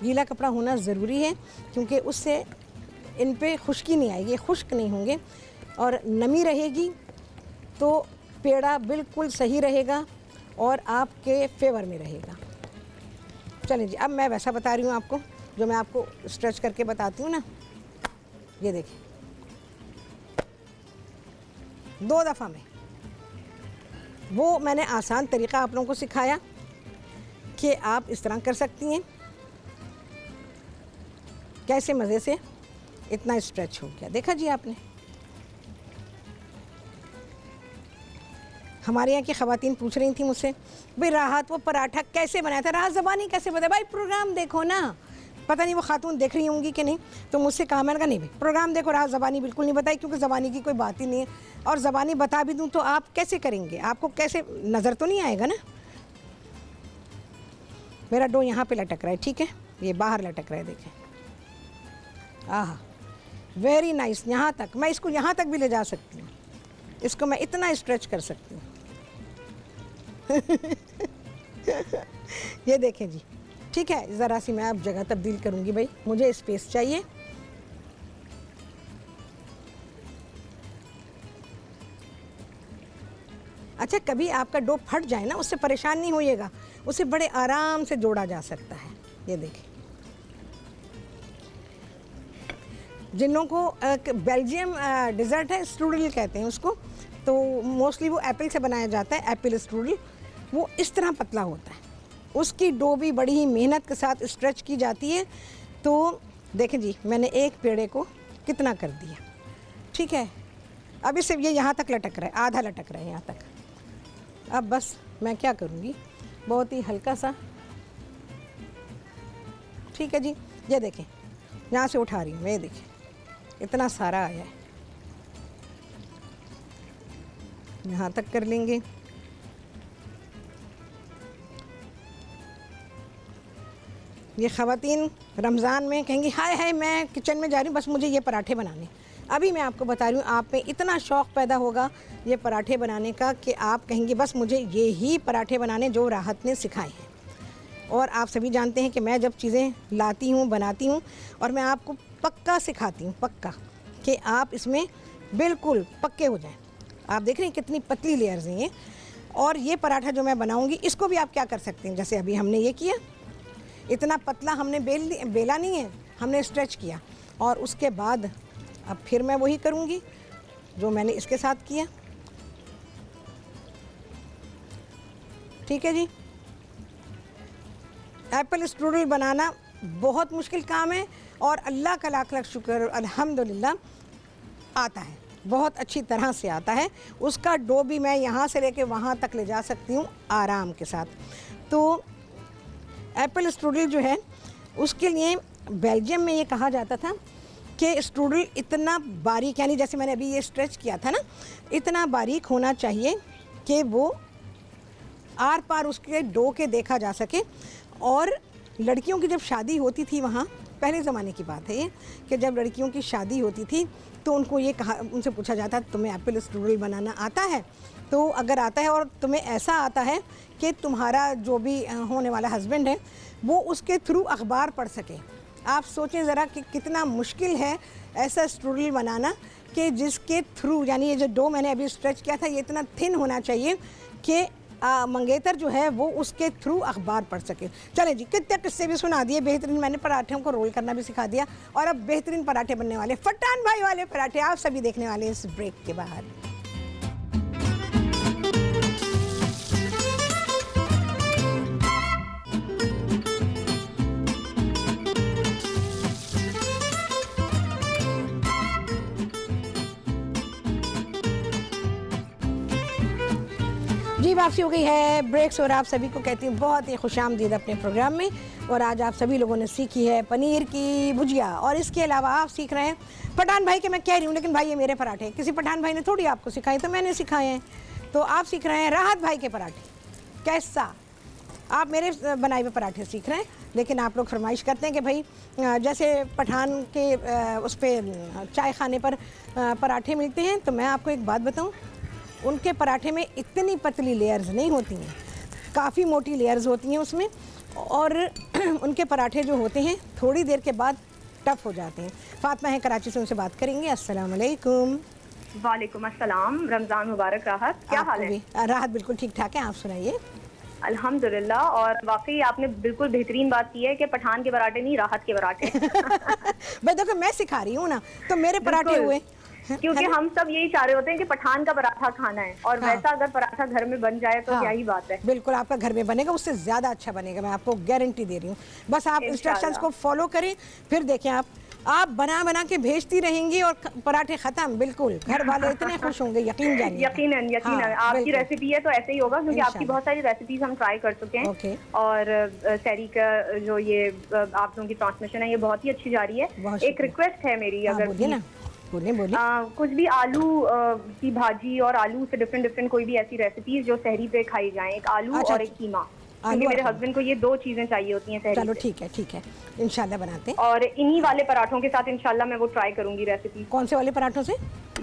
गीला कपड़ा होना ज़रूरी है क्योंकि उससे इन पे खुश्की नहीं आएगी, खुश्क नहीं होंगे और नमी रहेगी तो पेड़ा बिल्कुल सही रहेगा और आपके फेवर में रहेगा। चलें जी, अब मैं वैसा बता रही हूँ आपको जो मैं आपको स्ट्रेच करके बताती हूँ ना। ये देखिए, 2 दफ़ा में वो मैंने आसान तरीक़ा आप लोगों को सिखाया कि आप इस तरह कर सकती हैं। कैसे मज़े से इतना स्ट्रेच हो गया, देखा जी आपने। हमारे यहाँ की ख़वातीन पूछ रही थी मुझसे, भाई राहत वो पराठा कैसे बनाया था, राहत ज़बानी कैसे बताया। भाई प्रोग्राम देखो ना। पता नहीं वो खातून देख रही होंगी कि नहीं, तो मुझसे कहा, मैंने कहा नहीं भाई प्रोग्राम देखो, राहत ज़बानी बिल्कुल नहीं बताई क्योंकि ज़बानी की कोई बात ही नहीं है। और ज़बानी बता भी दूँ तो आप कैसे करेंगे, आपको कैसे नज़र तो नहीं आएगा ना। मेरा डो यहाँ पे लटक रहा है, ठीक है, ये बाहर लटक रहा है, देखें। आहा, वेरी नाइस। यहाँ तक मैं इसको यहाँ तक भी ले जा सकती हूँ, इसको मैं इतना स्ट्रेच कर सकती हूँ। ये देखें जी, ठीक है। ज़रा सी मैं अब जगह तब्दील करूँगी, भाई मुझे स्पेस चाहिए। अच्छा, कभी आपका डो फट जाए ना, उससे परेशान नहीं होइएगा, उसे बड़े आराम से जोड़ा जा सकता है। ये देखिए, जिन लोगों को बेल्जियम डिज़र्ट है, स्ट्रूडल कहते हैं उसको, तो मोस्टली वो एप्पल से बनाया जाता है, एप्पल स्ट्रूडल। वो इस तरह पतला होता है, उसकी डो भी बड़ी ही मेहनत के साथ स्ट्रेच की जाती है। तो देखें जी, मैंने एक पेड़े को कितना कर दिया, ठीक है। अब इससे ये यहाँ तक लटक रहा है, आधा लटक रहा है यहाँ तक। अब बस मैं क्या करूँगी, बहुत ही हल्का सा, ठीक है जी। ये देखें, यहाँ से उठा रही हूँ मैं, ये देखें इतना सारा आया है, यहाँ तक कर लेंगे। ये ख़वातीन रमज़ान में कहेंगी, हाय हाय मैं किचन में जा रही हूँ, बस मुझे ये पराठे बनाने। अभी मैं आपको बता रही हूँ, आप में इतना शौक़ पैदा होगा ये पराठे बनाने का कि आप कहेंगे बस मुझे ये ही पराठे बनाने जो राहत ने सिखाए हैं। और आप सभी जानते हैं कि मैं जब चीज़ें लाती हूँ, बनाती हूँ, और मैं आपको पक्का सिखाती हूँ, पक्का, कि आप इसमें बिल्कुल पक्के हो जाएं। आप देख रहे हैं कितनी पतली लेयर्स हैं ये। और ये पराठा जो मैं बनाऊँगी, इसको भी आप क्या कर सकते हैं, जैसे अभी हमने ये किया, इतना पतला हमने बेला नहीं है, हमने स्ट्रेच किया। और उसके बाद अब फिर मैं वही करूँगी जो मैंने इसके साथ किया, ठीक है जी। एप्पल स्ट्रूडल बनाना बहुत मुश्किल काम है और अल्लाह का लाख लाख शुक्र, अल्हम्दुलिल्लाह आता है, बहुत अच्छी तरह से आता है। उसका डो भी मैं यहाँ से लेके वहाँ तक ले जा सकती हूँ आराम के साथ। तो एप्पल स्ट्रूडल जो है, उसके लिए बेल्जियम में ये कहा जाता था कि स्ट्रूडल इतना बारीक, यानी जैसे मैंने अभी ये स्ट्रेच किया था ना, इतना बारीक होना चाहिए कि वो आर पार उसके डो के देखा जा सके। और लड़कियों की जब शादी होती थी वहाँ, पहले ज़माने की बात है ये, कि जब लड़कियों की शादी होती थी तो उनको ये कहा, उनसे पूछा जाता तुम्हें एप्पल स्ट्रूडल बनाना आता है? तो अगर आता है और तुम्हें ऐसा आता है कि तुम्हारा जो भी होने वाला हस्बैंड है वो उसके थ्रू अखबार पढ़ सके। आप सोचें ज़रा कि कितना मुश्किल है ऐसा स्ट्रूडल बनाना कि जिसके थ्रू, यानी ये जो डो मैंने अभी स्ट्रेच किया था, ये इतना थिन होना चाहिए कि मंगेतर जो है वो उसके थ्रू अखबार पढ़ सके। चले जी, कितने किस्से भी सुना दिए, बेहतरीन मैंने पराठों को रोल करना भी सिखा दिया, और अब बेहतरीन पराठे बनने वाले, फटान भाई वाले पराठे आप सभी देखने वाले इस ब्रेक के बाद। जी वापसी हो गई है ब्रेक्स और आप सभी को कहती हूँ बहुत ही खुशामदीद अपने प्रोग्राम में। और आज आप सभी लोगों ने सीखी है पनीर की भुजिया और इसके अलावा आप सीख रहे हैं पठान भाई के, मैं कह रही हूँ लेकिन भाई ये मेरे पराठे किसी पठान भाई ने थोड़ी आपको सिखाए, तो मैंने सिखाए हैं। तो आप सीख रहे हैं राहत भाई के पराठे। कैसा आप मेरे बनाए हुए पराठे सीख रहे हैं, लेकिन आप लोग फरमाइश करते हैं कि भाई जैसे पठान के उस पर चाय खाने पर पराठे मिलते हैं, तो मैं आपको एक बात बताऊं, उनके पराठे में इतनी पतली लेयर्स नहीं होती हैं, काफ़ी मोटी लेयर्स होती हैं उसमें। और उनके पराठे जो होते हैं थोड़ी देर के बाद टफ हो जाते हैं। फातिमा है कराची से, उनसे बात करेंगे। अस्सलाम वालेकुम। वालेकुम अस्सलाम। रमज़ान मुबारक। राहत, क्या हाल है? राहत बिल्कुल ठीक ठाक है, आप सुनाइए। अल्हम्दुलिल्लाह। और वाकई आपने बिल्कुल बेहतरीन बात की है कि पठान के पराठे नहीं, राहत के पराठे। भाई देखो मैं सिखा रही हूँ ना, तो मेरे पराठे हुए, क्योंकि हम सब यही चाह रहे होते हैं कि पठान का पराठा खाना है, और हाँ। वैसा अगर पराठा घर में बन जाए तो हाँ। क्या ही बात है। बिल्कुल आपका घर में बनेगा, उससे ज़्यादा अच्छा बनेगा, मैं आपको गारंटी दे रही हूँ। बस आप इंस्ट्रक्शंस को फॉलो करें, फिर देखें आप बना बना के भेजती रहेंगी और पराठे खत्म। बिल्कुल घर वाले इतने खुश होंगे, यकीन जानिए। यकीनन यकीनन। हाँ, आपकी बिल्कुल। रेसिपी है तो ऐसे ही होगा, क्योंकि आपकी बहुत सारी रेसिपीज हम ट्राई कर चुके हैं। ओके। और सैरी का जो ये आप लोगों की ट्रांसमिशन है ये बहुत ही अच्छी जा रही है। बहुत एक रिक्वेस्ट है मेरी, अगर बोलिए ना, बोलिए। कुछ भी आलू की भाजी और आलू से डिफरेंट कोई भी ऐसी रेसिपीज जो सहरी पे खाई जाएं, एक आलू और एक कीमा, क्योंकि मेरे हस्बैंड को ये दो चीजें चाहिए होती हैं सहरी चलो पे। ठीक है इंशाल्लाह बनाते हैं। और इन्हीं वाले पराठों के साथ इंशाल्लाह मैं वो ट्राई करूंगी रेसिपी। कौन से वाले पराठों से?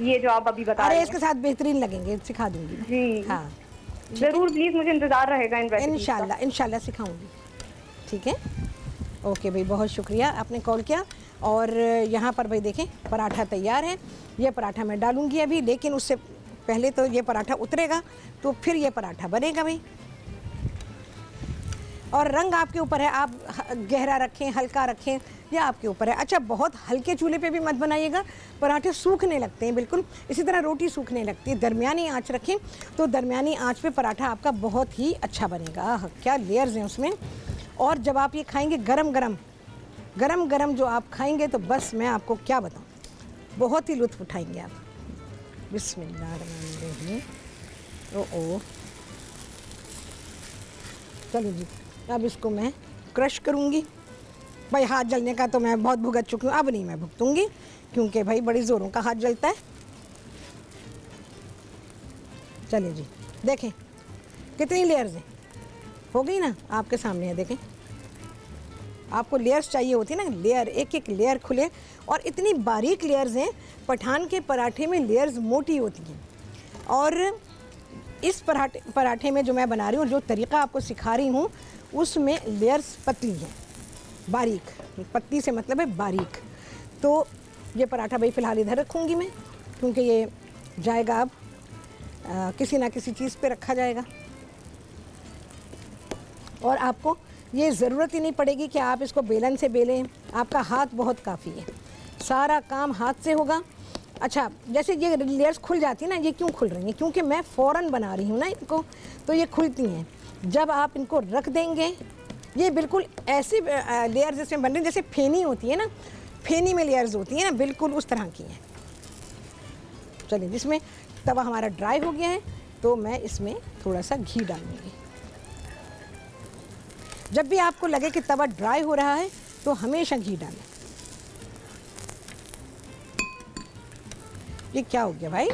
ये जो आप अभी बता अरे रहे हैं। इसके साथ बेहतरीन लगेंगे, सिखा दूंगी जी हाँ जरूर, प्लीज, मुझे इंतजार रहेगा इन रेसिपीज का। इंशाल्लाह सिखाऊंगी। ठीक है, ओके भाई, बहुत शुक्रिया आपने कॉल किया। और यहाँ पर भाई देखें पराठा तैयार है। ये पराठा मैं डालूंगी अभी, लेकिन उससे पहले तो ये पराठा उतरेगा, तो फिर ये पराठा बनेगा भाई। और रंग आपके ऊपर है, आप गहरा रखें हल्का रखें, ये आपके ऊपर है। अच्छा, बहुत हल्के चूल्हे पे भी मत बनाइएगा, पराठे सूखने लगते हैं बिल्कुल। इसी तरह रोटी सूखने लगती है। दरमियानी आंच रखें, तो दरमियानी आंच पे पराठा आपका बहुत ही अच्छा बनेगा। क्या लेयर्स हैं उसमें। और जब आप ये खाएंगे गरम गरम जो आप खाएंगे, तो बस मैं आपको क्या बताऊं, बहुत ही लुत्फ़ उठाएंगे आप। बिस्मिल्लाहिर्रहमानिर्रहीम। ओ चलो जी, अब इसको मैं क्रश करूँगी। भाई हाथ जलने का तो मैं बहुत भुगत चुकी हूँ, अब नहीं मैं भुगतूँगी, क्योंकि भाई बड़ी ज़ोरों का हाथ जलता है। चलिए जी, देखें कितनी लेयर्स हैं, हो गई ना, आपके सामने है। देखें, आपको लेयर्स चाहिए होती है ना, लेयर, एक एक लेयर खुले, और इतनी बारीक लेयर्स हैं। पठान के पराठे में लेयर्स मोटी होती हैं, और इस पराठे में जो मैं बना रही हूँ, जो तरीक़ा आपको सिखा रही हूँ, उसमें लेयर्स पतली हैं, बारीक। पतली से मतलब है बारीक। तो ये पराठा भाई फ़िलहाल इधर रखूँगी मैं, क्योंकि ये जाएगा अब किसी ना किसी चीज़ पे रखा जाएगा। और आपको ये ज़रूरत ही नहीं पड़ेगी कि आप इसको बेलन से बेलें, आपका हाथ बहुत काफ़ी है, सारा काम हाथ से होगा। अच्छा, जैसे ये लेयर्स खुल जाती है ना, ये क्यों खुल रही हैं, क्योंकि मैं फ़ौरन बना रही हूँ ना इनको, तो ये खुलती हैं। जब आप इनको रख देंगे, ये बिल्कुल ऐसी लेयर्स इसमें बन रही हैं जैसे फेनी होती है ना, फेनी में लेयर्स होती हैं ना, बिल्कुल उस तरह की हैं। चलिए, जिसमें तवा हमारा ड्राई हो गया है, तो मैं इसमें थोड़ा सा घी डालूँगी। जब भी आपको लगे कि तवा ड्राई हो रहा है, तो हमेशा घी डालें। ये क्या हो गया भाई,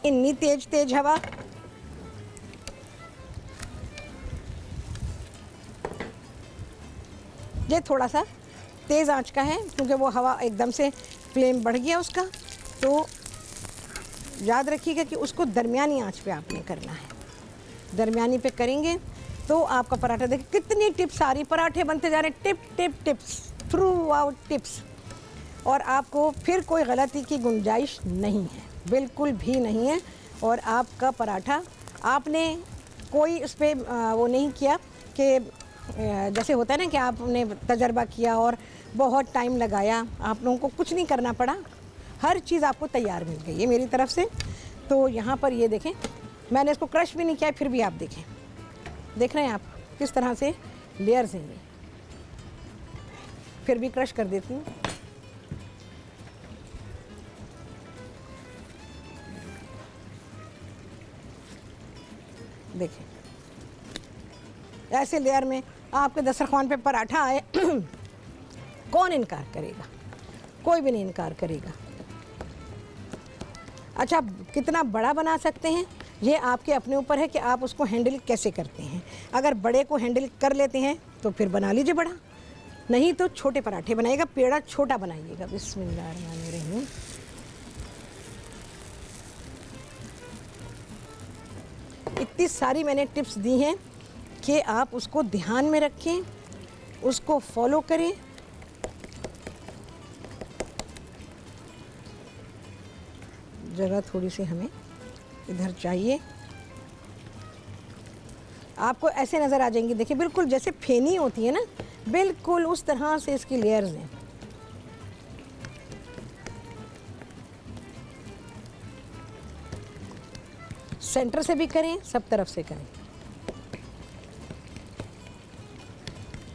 इतनी तेज हवा। ये थोड़ा सा तेज़ आंच का है, क्योंकि वो हवा एकदम से फ्लेम बढ़ गया उसका। तो याद रखिएगा कि उसको दरमियानी आंच पे आपने करना है। दरमियानी पे करेंगे तो आपका पराठा, देखिए कितनी टिप्स सारी पराठे बनते जा रहे हैं, टिप्स थ्रू आउट टिप्स। और आपको फिर कोई गलती की गुंजाइश नहीं है, बिल्कुल भी नहीं है। और आपका पराठा, आपने कोई उस पर वो नहीं किया कि जैसे होता है ना कि आपने तजर्बा किया और बहुत टाइम लगाया, आप लोगों को कुछ नहीं करना पड़ा, हर चीज़ आपको तैयार मिल गई है मेरी तरफ से। तो यहाँ पर ये देखें, मैंने इसको क्रश भी नहीं किया, फिर भी आप देखें, देख रहे हैं आप किस तरह से लेयर्स हैं ये। फिर भी क्रश कर देती हूँ। देखिए ऐसे लेयर में आपके दस्तरखान पे पराठा आए कौन इनकार करेगा, कोई भी नहीं इनकार करेगा। अच्छा, कितना बड़ा बना सकते हैं ये आपके अपने ऊपर है कि आप उसको हैंडल कैसे करते हैं। अगर बड़े को हैंडल कर लेते हैं तो फिर बना लीजिए बड़ा, नहीं तो छोटे पराठे बनाइएगा, पेड़ा छोटा बनाइएगा। बिस्मिल्लाहिर्रहमानिर्रहीम। इतनी सारी मैंने टिप्स दी हैं कि आप उसको ध्यान में रखें, उसको फॉलो करें। जगह थोड़ी सी हमें इधर चाहिए। आपको ऐसे नज़र आ जाएंगी, देखिए बिल्कुल जैसे फेनी होती है ना, बिल्कुल उस तरह से इसकी लेयर्स हैं। सेंटर से भी करें, सब तरफ से करें।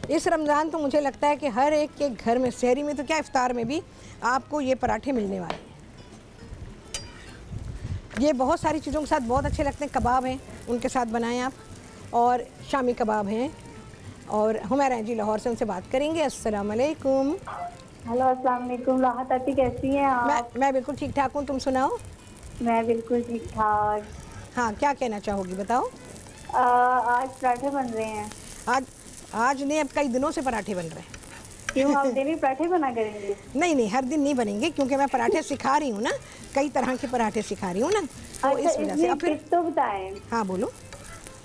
इस रमज़ान तो मुझे लगता है कि हर एक के घर में, सहरी में तो क्या इफ्तार में भी आपको ये पराठे मिलने वाले हैं। ये बहुत सारी चीज़ों के साथ बहुत अच्छे लगते हैं। कबाब हैं, उनके साथ बनाएं आप, और शामी कबाब हैं। और हुमैरा हैं जी लाहौर से, उनसे बात करेंगे। अस्सलाम वालेकुम। हेलो, अस्सलाम वालेकुम। राहत आती, कैसी हैं आप? मैं बिल्कुल ठीक ठाक हूँ, तुम सुनाओ। मैं बिल्कुल ठीक ठाक। हाँ, क्या कहना चाहोगी बताओ। आज पराठे बन रहे हैं। आज नहीं, अब कई दिनों से पराठे बन रहे हैं। क्यों, आप डेली पराठे बना करेंगे? नहीं, हर दिन नहीं बनेंगे, क्योंकि मैं पराठे सिखा रही हूँ ना, कई तरह के पराठे सिखा रही हूँ ना, तो अच्छा, इस वजह से। अब फिर तो बताएं। हाँ बोलो।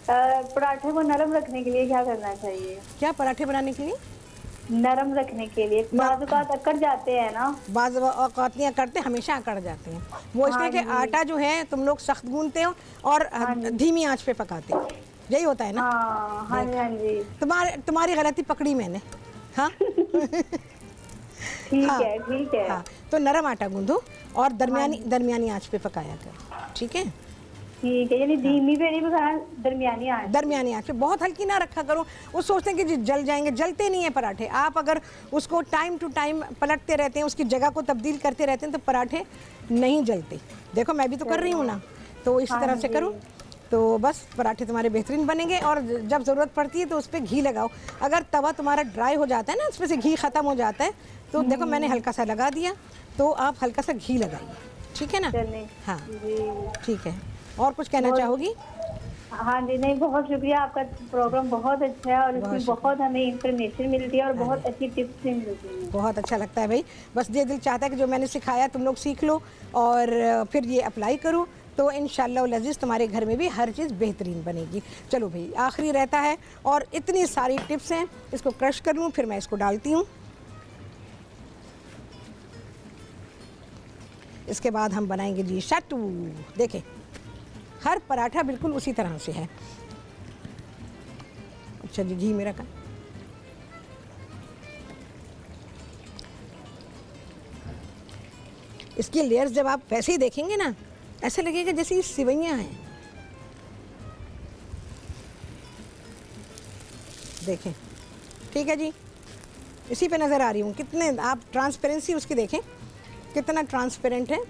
पराठे को नरम रखने के लिए क्या करना चाहिए? क्या पराठे बनाने के लिए? नरम रखने के लिए। बाज़ औक़ात अकड़ जाते हैं ना। बाज़ औक़ात नहीं अकड़ते, हमेशा अकड़ जाते हैं। वो इसलिए कि आटा जो है तुम लोग सख्त गूंथते हो और धीमी आंच पे पकाते हो, यही होता है ना। हाँ जी। तुम्हारी गलती पकड़ी मैंने। हाँ ठीक हाँ, है ठीक है। हाँ, तो नरम आटा गूंदो और दरमियानी आंच पे पकाया करो, ठीक है। ठीक है, यानी धीमी पे नहीं पकाना, दरमियानी आंच पे। बहुत हल्की ना रखा करो, वो सोचते हैं कि जल जाएंगे, जलते नहीं है पराठे। आप अगर उसको टाइम टू टाइम पलटते रहते हैं, उसकी जगह को तब्दील करते रहते हैं, तो पराठे नहीं जलते। देखो मैं भी तो कर रही हूँ ना, तो इस तरह से करो तो बस पराठे तुम्हारे बेहतरीन बनेंगे। और जब ज़रूरत पड़ती है तो उस पर घी लगाओ। अगर तवा तुम्हारा ड्राई हो जाता है ना, उसमें से घी ख़त्म हो जाता है, तो देखो मैंने हल्का सा लगा दिया, तो आप हल्का सा घी लगाइए, ठीक है ना। हाँ ठीक है। और कुछ कहना चाहोगी? हाँ जी, नहीं, बहुत शुक्रिया, आपका प्रोग्राम बहुत अच्छा है और इसमें बहुत हमें इंफॉर्मेशन मिलती है और बहुत अच्छी टिप्स भी मिलती हैं। बहुत अच्छा लगता है भाई। बस ये दिल चाहता है कि जो मैंने सिखाया तुम लोग सीख लो और फिर ये अप्लाई करो, तो इंशाअल्लाह लजीज़ तुम्हारे घर में भी हर चीज़ बेहतरीन बनेगी। चलो भाई, आखिरी रहता है और इतनी सारी टिप्स हैं, इसको क्रश कर लूँ, फिर मैं इसको डालती हूँ। इसके बाद हम बनाएंगे जी शट्टू। देखें, हर पराठा बिल्कुल उसी तरह से है। अच्छा जी, घी मेरा का इसकी लेयर्स जब आप वैसे ही देखेंगे ना, ऐसा लगेगा जैसे ये सिवैयाँ हैं। देखें, ठीक है जी, इसी पे नज़र आ रही हूँ। कितने आप ट्रांसपेरेंसी उसकी देखें, कितना ट्रांसपेरेंट है।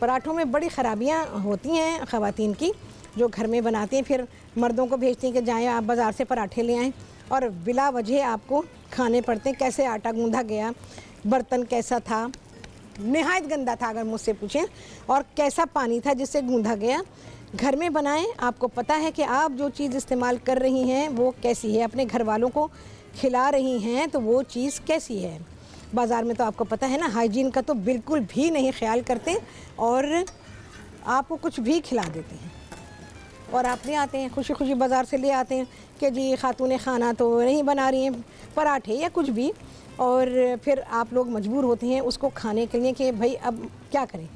पराठों में बड़ी ख़राबियाँ होती हैं ख़वातीन की, जो घर में बनाती हैं, फिर मर्दों को भेजती हैं कि जाएँ आप बाज़ार से पराठे ले आएँ, और बिला वजह आपको खाने पड़ते हैं। कैसे आटा गूंधा गया, बर्तन कैसा था, निहायत गंदा था अगर मुझसे पूछें, और कैसा पानी था जिससे गूंधा गया। घर में बनाएं, आपको पता है कि आप जो चीज़ इस्तेमाल कर रही हैं वो कैसी है, अपने घर वालों को खिला रही हैं तो वो चीज़ कैसी है। बाज़ार में तो आपको पता है ना, हाइजीन का तो बिल्कुल भी नहीं ख्याल करते और आपको कुछ भी खिला देते हैं। और आप ले आते हैं, खुशी खुशी बाज़ार से ले आते हैं कि जी खातून खाना तो नहीं बना रही हैं पराठे या कुछ भी, और फिर आप लोग मजबूर होते हैं उसको खाने के लिए कि भाई अब क्या करें,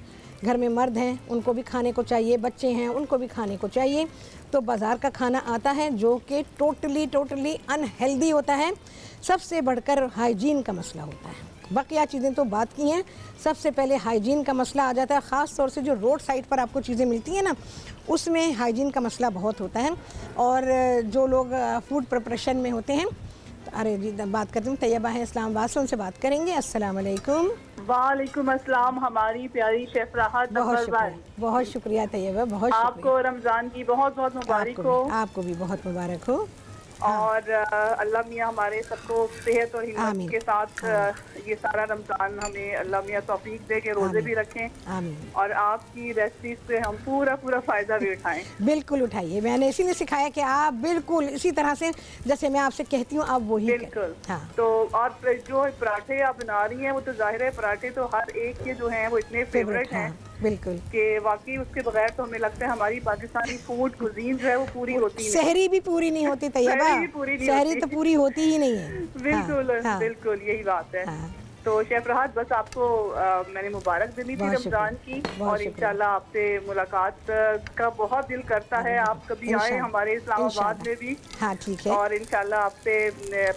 घर में मर्द हैं उनको भी खाने को चाहिए, बच्चे हैं उनको भी खाने को चाहिए। तो बाज़ार का खाना आता है जो कि टोटली अनहेल्दी होता है। सबसे बढ़कर हाइजीन का मसला होता है, बकिया चीज़ें तो बात की हैं, सबसे पहले हाइजीन का मसला आ जाता है। ख़ास तौर से जो रोड साइड पर आपको चीज़ें मिलती हैं ना, उसमें हाइजीन का मसला बहुत होता है। और जो लोग फूड प्रिपरेशन में होते हैं, अरे जी बात करती हूँ, तैयबा है इस्लामाबाद से, उनसे बात करेंगे। अस्सलाम वालेकुम। वालेकुम अस्सलाम हमारी प्यारी शेफ राहत बहुत शुक्रिया तैयबा, बहुत शुक्रिया। आपको रमजान की बहुत बहुत मुबारक हो। आपको भी बहुत मुबारक हो। और अल्लाह मियाँ हमारे सबको सेहत और हिम्मत के साथ ये सारा रमजान हमें अल्लाह मियाँ तौफीक दे के रोजे भी रखें और आपकी रेसिपीज से हम पूरा पूरा फायदा भी उठाएं। बिल्कुल उठाइए, मैंने इसीलिए सिखाया कि आप बिल्कुल इसी तरह से जैसे मैं आपसे कहती हूँ आप वही बिल्कुल। तो और जो पराठे आप बना रही हैं वो तो जाहिर है पराठे तो हर एक के जो हैं वो इतने फेवरेट हैं बिल्कुल कि वाकई उसके बगैर तो हमें लगता है हमारी पाकिस्तानी फूड कुजीन जो है वो पूरी होती है। सहरी भी पूरी नहीं होती तैयबा, सहरी तो पूरी होती ही नहीं है। बिल्कुल बिल्कुल यही बात है। तो शेफ राहत बस आपको मैंने मुबारक देनी थी रमजान की और इंशाल्लाह आपसे मुलाकात का बहुत दिल करता है। आप कभी आए हमारे इस्लामाबाद में भी। हाँ ठीक है। और इंशाल्लाह आपसे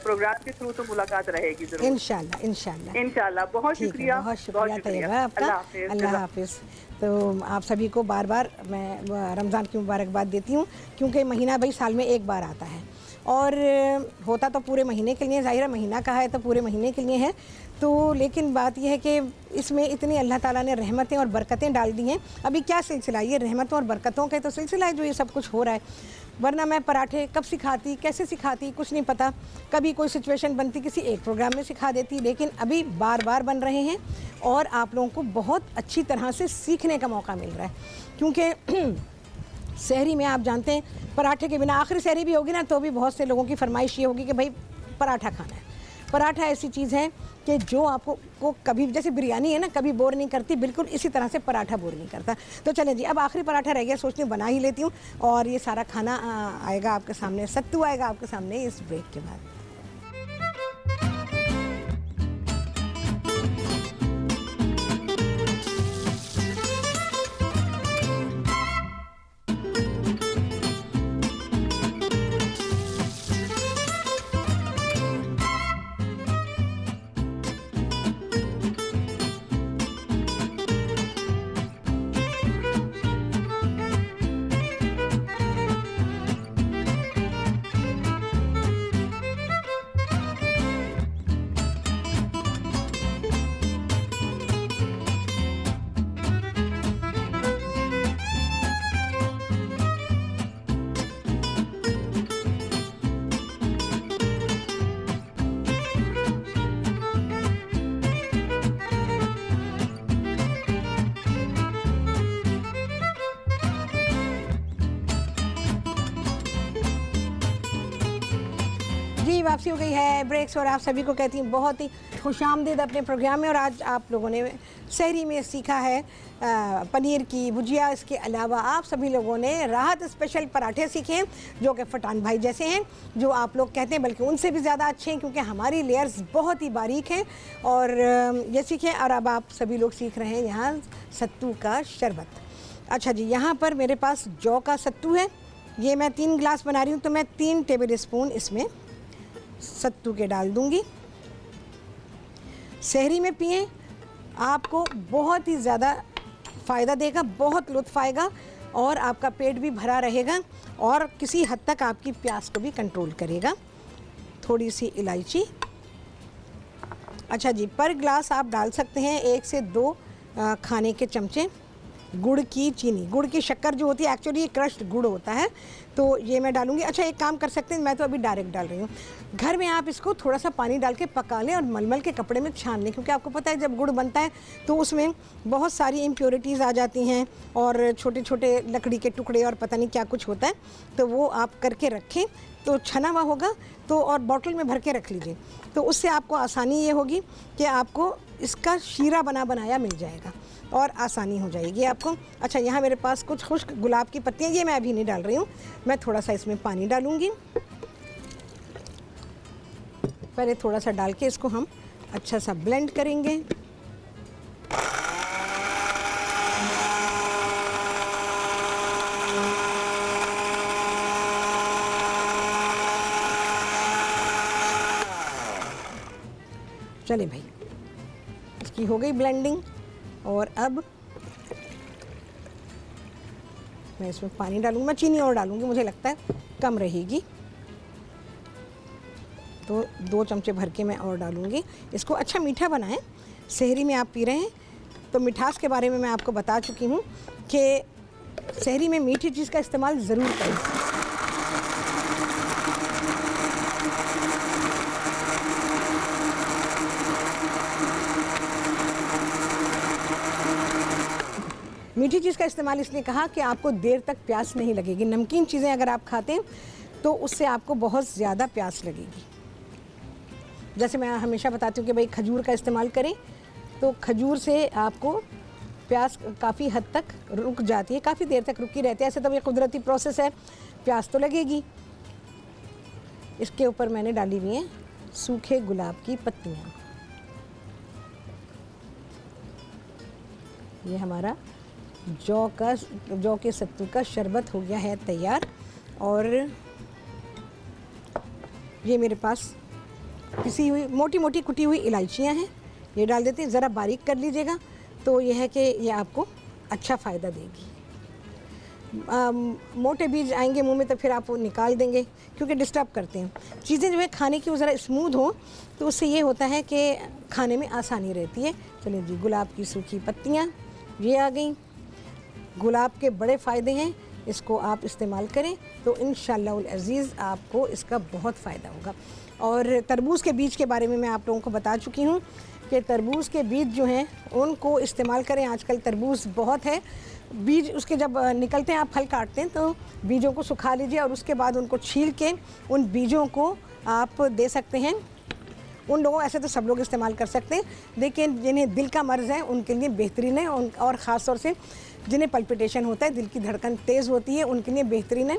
प्रोग्राम के थ्रू तो मुलाकात रहेगी जरूर। इंशाल्लाह इंशाल्लाह इंशाल्लाह। बहुत शुक्रिया, बहुत शुक्रिया तैयबा आपका। अल्लाह हाफिज़। तो आप सभी को बार बार मैं रमज़ान की मुबारकबाद देती हूँ क्योंकि महीना भाई साल में एक बार आता है और होता तो पूरे महीने के लिए, ज़ाहिर है महीना का है तो पूरे महीने के लिए है। तो लेकिन बात यह है कि इसमें इतनी अल्लाह ताला ने रहमतें और बरकतें डाल दी हैं। अभी क्या सिलसिला, ये रहमतों और बरकतों का तो सिलसिला है जो ये सब कुछ हो रहा है, वरना मैं पराठे कब सिखाती, कैसे सिखाती, कुछ नहीं पता। कभी कोई सिचुएशन बनती किसी एक प्रोग्राम में सिखा देती, लेकिन अभी बार बार बन रहे हैं और आप लोगों को बहुत अच्छी तरह से सीखने का मौका मिल रहा है क्योंकि सहरी में आप जानते हैं पराठे के बिना आखिरी सहरी भी होगी ना तो भी बहुत से लोगों की फरमाइश ये होगी कि भाई पराठा खाना है। पराठा ऐसी चीज़ है कि जो आपको कभी, जैसे बिरयानी है ना, कभी बोर नहीं करती, बिल्कुल इसी तरह से पराठा बोर नहीं करता। तो चलें जी, अब आखिरी पराठा रह गया, सोचती हूँ बना ही लेती हूँ और ये सारा खाना आएगा आपके सामने, सत्तू आएगा आपके सामने इस ब्रेक के बाद। वापसी हो गई है ब्रेक्स और आप सभी को कहती हूँ बहुत ही खुशामदीद अपने प्रोग्राम में। और आज आप लोगों ने सहरी में सीखा है पनीर की भुजिया, इसके अलावा आप सभी लोगों ने राहत स्पेशल पराठे सीखे हैं जो कि फटान भाई जैसे हैं, जो आप लोग कहते हैं बल्कि उनसे भी ज़्यादा अच्छे हैं क्योंकि हमारी लेयर्स बहुत ही बारीक हैं और ये सीखें। और अब आप सभी लोग सीख रहे हैं यहाँ सत्तू का शरबत। अच्छा जी, यहाँ पर मेरे पास जौ का सत्तू है, ये मैं 3 गिलास बना रही हूँ तो मैं 3 टेबल स्पून इसमें सत्तू के डाल दूंगी। सहरी में पिएं, आपको बहुत ही ज़्यादा फ़ायदा देगा, बहुत लुत्फ़ आएगा और आपका पेट भी भरा रहेगा और किसी हद तक आपकी प्यास को भी कंट्रोल करेगा। थोड़ी सी इलायची। अच्छा जी, पर ग्लास आप डाल सकते हैं 1 से 2 खाने के चमचे गुड़ की चीनी। गुड़ की शक्कर जो होती है एक्चुअली ये क्रश्ड गुड़ होता है, तो ये मैं डालूंगी। अच्छा, एक काम कर सकते हैं, मैं तो अभी डायरेक्ट डाल रही हूँ। घर में आप इसको थोड़ा सा पानी डाल के पका लें और मलमल के कपड़े में छान लें क्योंकि आपको पता है जब गुड़ बनता है तो उसमें बहुत सारी इम्प्योरिटीज़ आ जाती हैं और छोटे छोटे लकड़ी के टुकड़े और पता नहीं क्या कुछ होता है, तो वो आप करके रखें तो छना हुआ होगा तो, और बॉटल में भर के रख लीजिए तो उससे आपको आसानी ये होगी कि आपको इसका शीरा बनाया मिल जाएगा और आसानी हो जाएगी आपको। अच्छा, यहाँ मेरे पास कुछ खुश्क गुलाब की पत्तियाँ, ये मैं अभी नहीं डाल रही हूँ, मैं थोड़ा सा इसमें पानी डालूँगी। पहले थोड़ा सा डाल के इसको हम अच्छा सा ब्लेंड करेंगे। चले भाई, इसकी हो गई ब्लेंडिंग और अब मैं इसमें पानी डालूंगी, मैं चीनी और डालूंगी, मुझे लगता है कम रहेगी तो 2 चमचे भर के मैं और डालूंगी। इसको अच्छा मीठा बनाएं सहरी में आप पी रहे हैं, तो मिठास के बारे में मैं आपको बता चुकी हूँ कि सहरी में मीठी चीज़ का इस्तेमाल ज़रूर करें। मीठी चीज़ का इस्तेमाल इसलिए कहा कि आपको देर तक प्यास नहीं लगेगी। नमकीन चीज़ें अगर आप खाते हैं तो उससे आपको बहुत ज़्यादा प्यास लगेगी। जैसे मैं हमेशा बताती हूँ कि भाई खजूर का इस्तेमाल करें, तो खजूर से आपको प्यास काफ़ी हद तक रुक जाती है, काफ़ी देर तक रुकी रहती है। ऐसे तो ये कुदरती प्रोसेस है, प्यास तो लगेगी। इसके ऊपर मैंने डाली हुई हैं सूखे गुलाब की पत्तियाँ। ये हमारा जौ के सत्तू का शरबत हो गया है तैयार। और ये मेरे पास पिसी हुई मोटी मोटी कुटी हुई इलायचियाँ हैं, ये डाल देते हैं। ज़रा बारीक कर लीजिएगा तो यह है कि ये आपको अच्छा फ़ायदा देगी। मोटे बीज आएंगे मुंह में तो फिर आप वो निकाल देंगे क्योंकि डिस्टर्ब करते हैं। चीज़ें जो है खाने की वो ज़रा स्मूथ हो तो उससे ये होता है कि खाने में आसानी रहती है। चलिए जी, गुलाब की सूखी पत्तियाँ ये आ गई। गुलाब के बड़े फ़ायदे हैं, इसको आप इस्तेमाल करें तो इंशाअल्लाह अज़ीज़ आपको इसका बहुत फ़ायदा होगा। और तरबूज़ के बीज के बारे में मैं आप लोगों को बता चुकी हूँ कि तरबूज़ के बीज जो हैं उनको इस्तेमाल करें। आजकल तरबूज़ बहुत है, बीज उसके जब निकलते हैं, आप फल काटते हैं तो बीजों को सुखा लीजिए और उसके बाद उनको छील के उन बीजों को आप दे सकते हैं। उन लोगों, ऐसे तो सब लोग इस्तेमाल कर सकते हैं, लेकिन जिन्हें दिल का मर्ज़ है उनके लिए बेहतरीन है। और ख़ास तौर से जिन्हें पल्पिटेशन होता है, दिल की धड़कन तेज़ होती है, उनके लिए बेहतरीन है।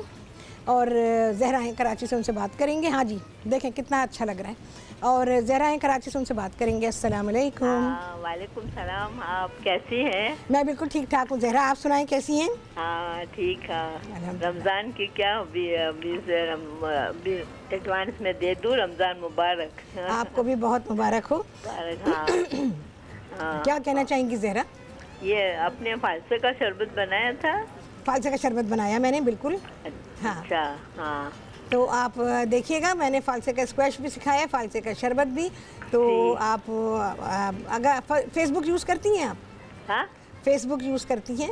और ज़हरा हैं कराची से, उनसे बात करेंगे। हाँ जी, देखें कितना अच्छा लग रहा है। और ज़हरा हैं कराची से, उनसे बात करेंगे। अस्सलाम वालेकुम। वालेकुम सलाम। आप कैसी हैं? मैं बिल्कुल ठीक ठाक हूँ। ज़हरा, आप सुनाएं कैसी हैं? हाँ ठीक है। रमज़ान की क्या एडवांस में दे दूँ? रमज़ान मुबारक। आपको भी बहुत मुबारक हो। हाँ। क्या कहना चाहेंगी ज़हरा? ये अपने फालसे का शरबत बनाया था। फालसे का शरबत बनाया मैंने, बिल्कुल। हाँ। अच्छा, हाँ। तो आप देखिएगा, मैंने फालसे का स्क्वैश भी सिखाया, फालसे का शरबत भी। तो आप अगर फेसबुक यूज़ करती हैं आप? हाँ, फेसबुक यूज़ करती हैं?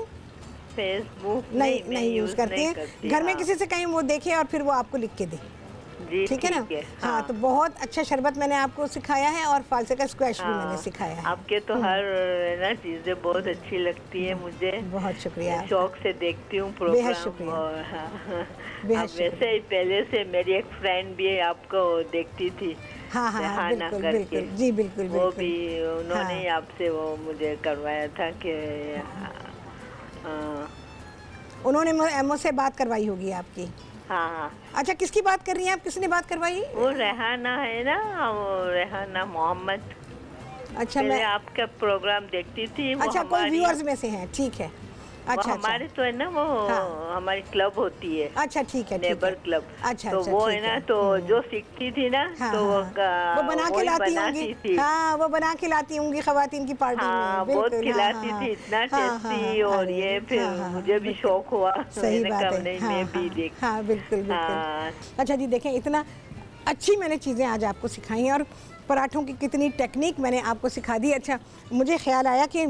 फेसबुक नहीं यूज़ करती हैं। घर में किसी से कहीं वो देखे और फिर वो आपको लिख के दे, ठीक है ना? हाँ, तो बहुत अच्छा शरबत मैंने आपको सिखाया है और फालसे का स्क्वैश भी मैंने सिखाया है। आपके तो हर ना चीज़ें बहुत अच्छी लगती है मुझे। बहुत शुक्रिया। शौक से देखती हूँ प्रोग्राम। बेहद शुक्रिया। वैसे ही पहले से मेरी एक फ्रेंड भी आपको देखती थी। हाँ, बिल्कुल बिल्कुल जी, बिल्कुल। वो भी उन्होंने आपसे वो मुझे करवाया था कि उन्होंने मुझसे बात करवाई होगी आपकी। हाँ। अच्छा, किसकी बात कर रही हैं आप? किसने बात करवाई? वो रेहाना है ना, वो रेहाना मोहम्मद। अच्छा, मैं आपका प्रोग्राम देखती थी। अच्छा, कोई व्यूअर्स में से हैं, ठीक है। अच्छा, हमारे तो है ना वो हमारी क्लब होती है। अच्छा, ठीक है, नेबर क्लब। अच्छा, तो वो है ना, तो जो सीखती थी ना, तो वो बना के लाती होंगी। हाँ, वो बना के लाती होंगी खवातीन की पार्टी में। बहुत खिलाती थी, इतना टेस्टी। और ये फिर मुझे भी शौक हुआ। सही बात है। मैं भी देख। हाँ, बिल्कुल। अच्छा जी, देखें इतना अच्छी मैंने चीज़ें आज आपको सिखाई हैं और पराठों की कितनी टेक्निक मैंने आपको सिखा दी। अच्छा, मुझे ख्याल आया कि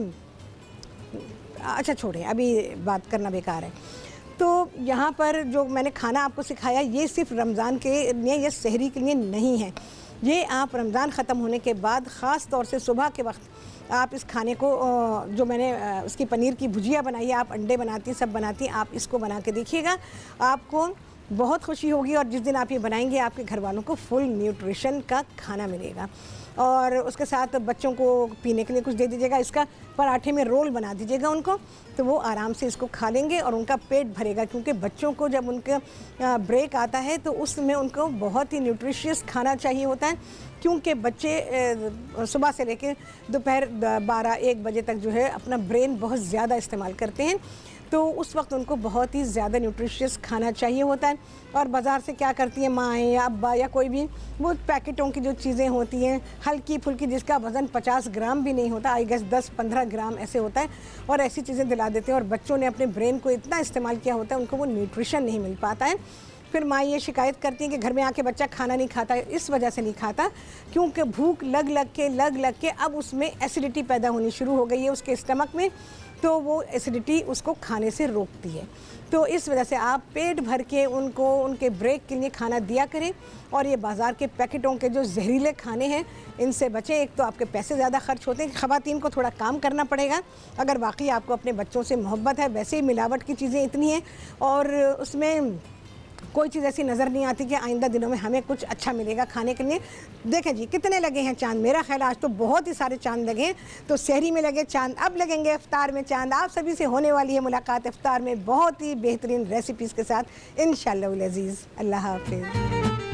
अच्छा छोड़ें, अभी बात करना बेकार है। तो यहाँ पर जो मैंने खाना आपको सिखाया, ये सिर्फ रमज़ान के लिए या सहरी के लिए नहीं है। ये आप रमज़ान ख़त्म होने के बाद ख़ास तौर से सुबह के वक्त आप इस खाने को, जो मैंने उसकी पनीर की भुजिया बनाई है, आप अंडे बनाती, सब बनाती, आप इसको बना के देखिएगा, आपको बहुत खुशी होगी। और जिस दिन आप ये बनाएंगे, आपके घर वालों को फुल न्यूट्रिशन का खाना मिलेगा। और उसके साथ बच्चों को पीने के लिए कुछ दे दीजिएगा। इसका पराठे में रोल बना दीजिएगा उनको, तो वो आराम से इसको खा लेंगे और उनका पेट भरेगा। क्योंकि बच्चों को जब उनका ब्रेक आता है तो उसमें उनको बहुत ही न्यूट्रिशियस खाना चाहिए होता है। क्योंकि बच्चे सुबह से लेकर दोपहर 12-1 बजे तक जो है अपना ब्रेन बहुत ज़्यादा इस्तेमाल करते हैं, तो उस वक्त उनको बहुत ही ज़्यादा न्यूट्रिशियस खाना चाहिए होता है। और बाज़ार से क्या करती हैं माएँ या अब्बा या कोई भी, वो पैकेटों की जो चीज़ें होती हैं हल्की फुल्की, जिसका वज़न 50 ग्राम भी नहीं होता, आई गेस 10-15 ग्राम ऐसे होता है, और ऐसी चीज़ें दिला देते हैं। और बच्चों ने अपने ब्रेन को इतना इस्तेमाल किया होता है, उनको वो न्यूट्रिशन नहीं मिल पाता है। फिर माँ ये शिकायत करती है कि घर में आके बच्चा खाना नहीं खाता, इस वजह से नहीं खाता क्योंकि भूख लग लग के अब उसमें एसिडिटी पैदा होनी शुरू हो गई है उसके स्टमक में, तो वो एसिडिटी उसको खाने से रोकती है। तो इस वजह से आप पेट भर के उनको उनके ब्रेक के लिए खाना दिया करें और ये बाज़ार के पैकेटों के जो जहरीले खाने हैं इनसे बचें। एक तो आपके पैसे ज़्यादा खर्च होते हैं, ख़वातीन को थोड़ा काम करना पड़ेगा अगर वाकई आपको अपने बच्चों से मोहब्बत है। वैसे ही मिलावट की चीज़ें इतनी हैं और उसमें कोई चीज़ ऐसी नज़र नहीं आती कि आइंदा दिनों में हमें कुछ अच्छा मिलेगा खाने के लिए। देखें जी कितने लगे हैं चांद, मेरा ख्याल आज तो बहुत ही सारे चांद लगे हैं। तो सहरी में लगे चांद, अब लगेंगे इफ्तार में चांद। आप सभी से होने वाली है मुलाकात इफ्तार में बहुत ही बेहतरीन रेसिपीज़ के साथ इंशाअल्लाह अज़ीज़। अल्लाह हाफ़िज़।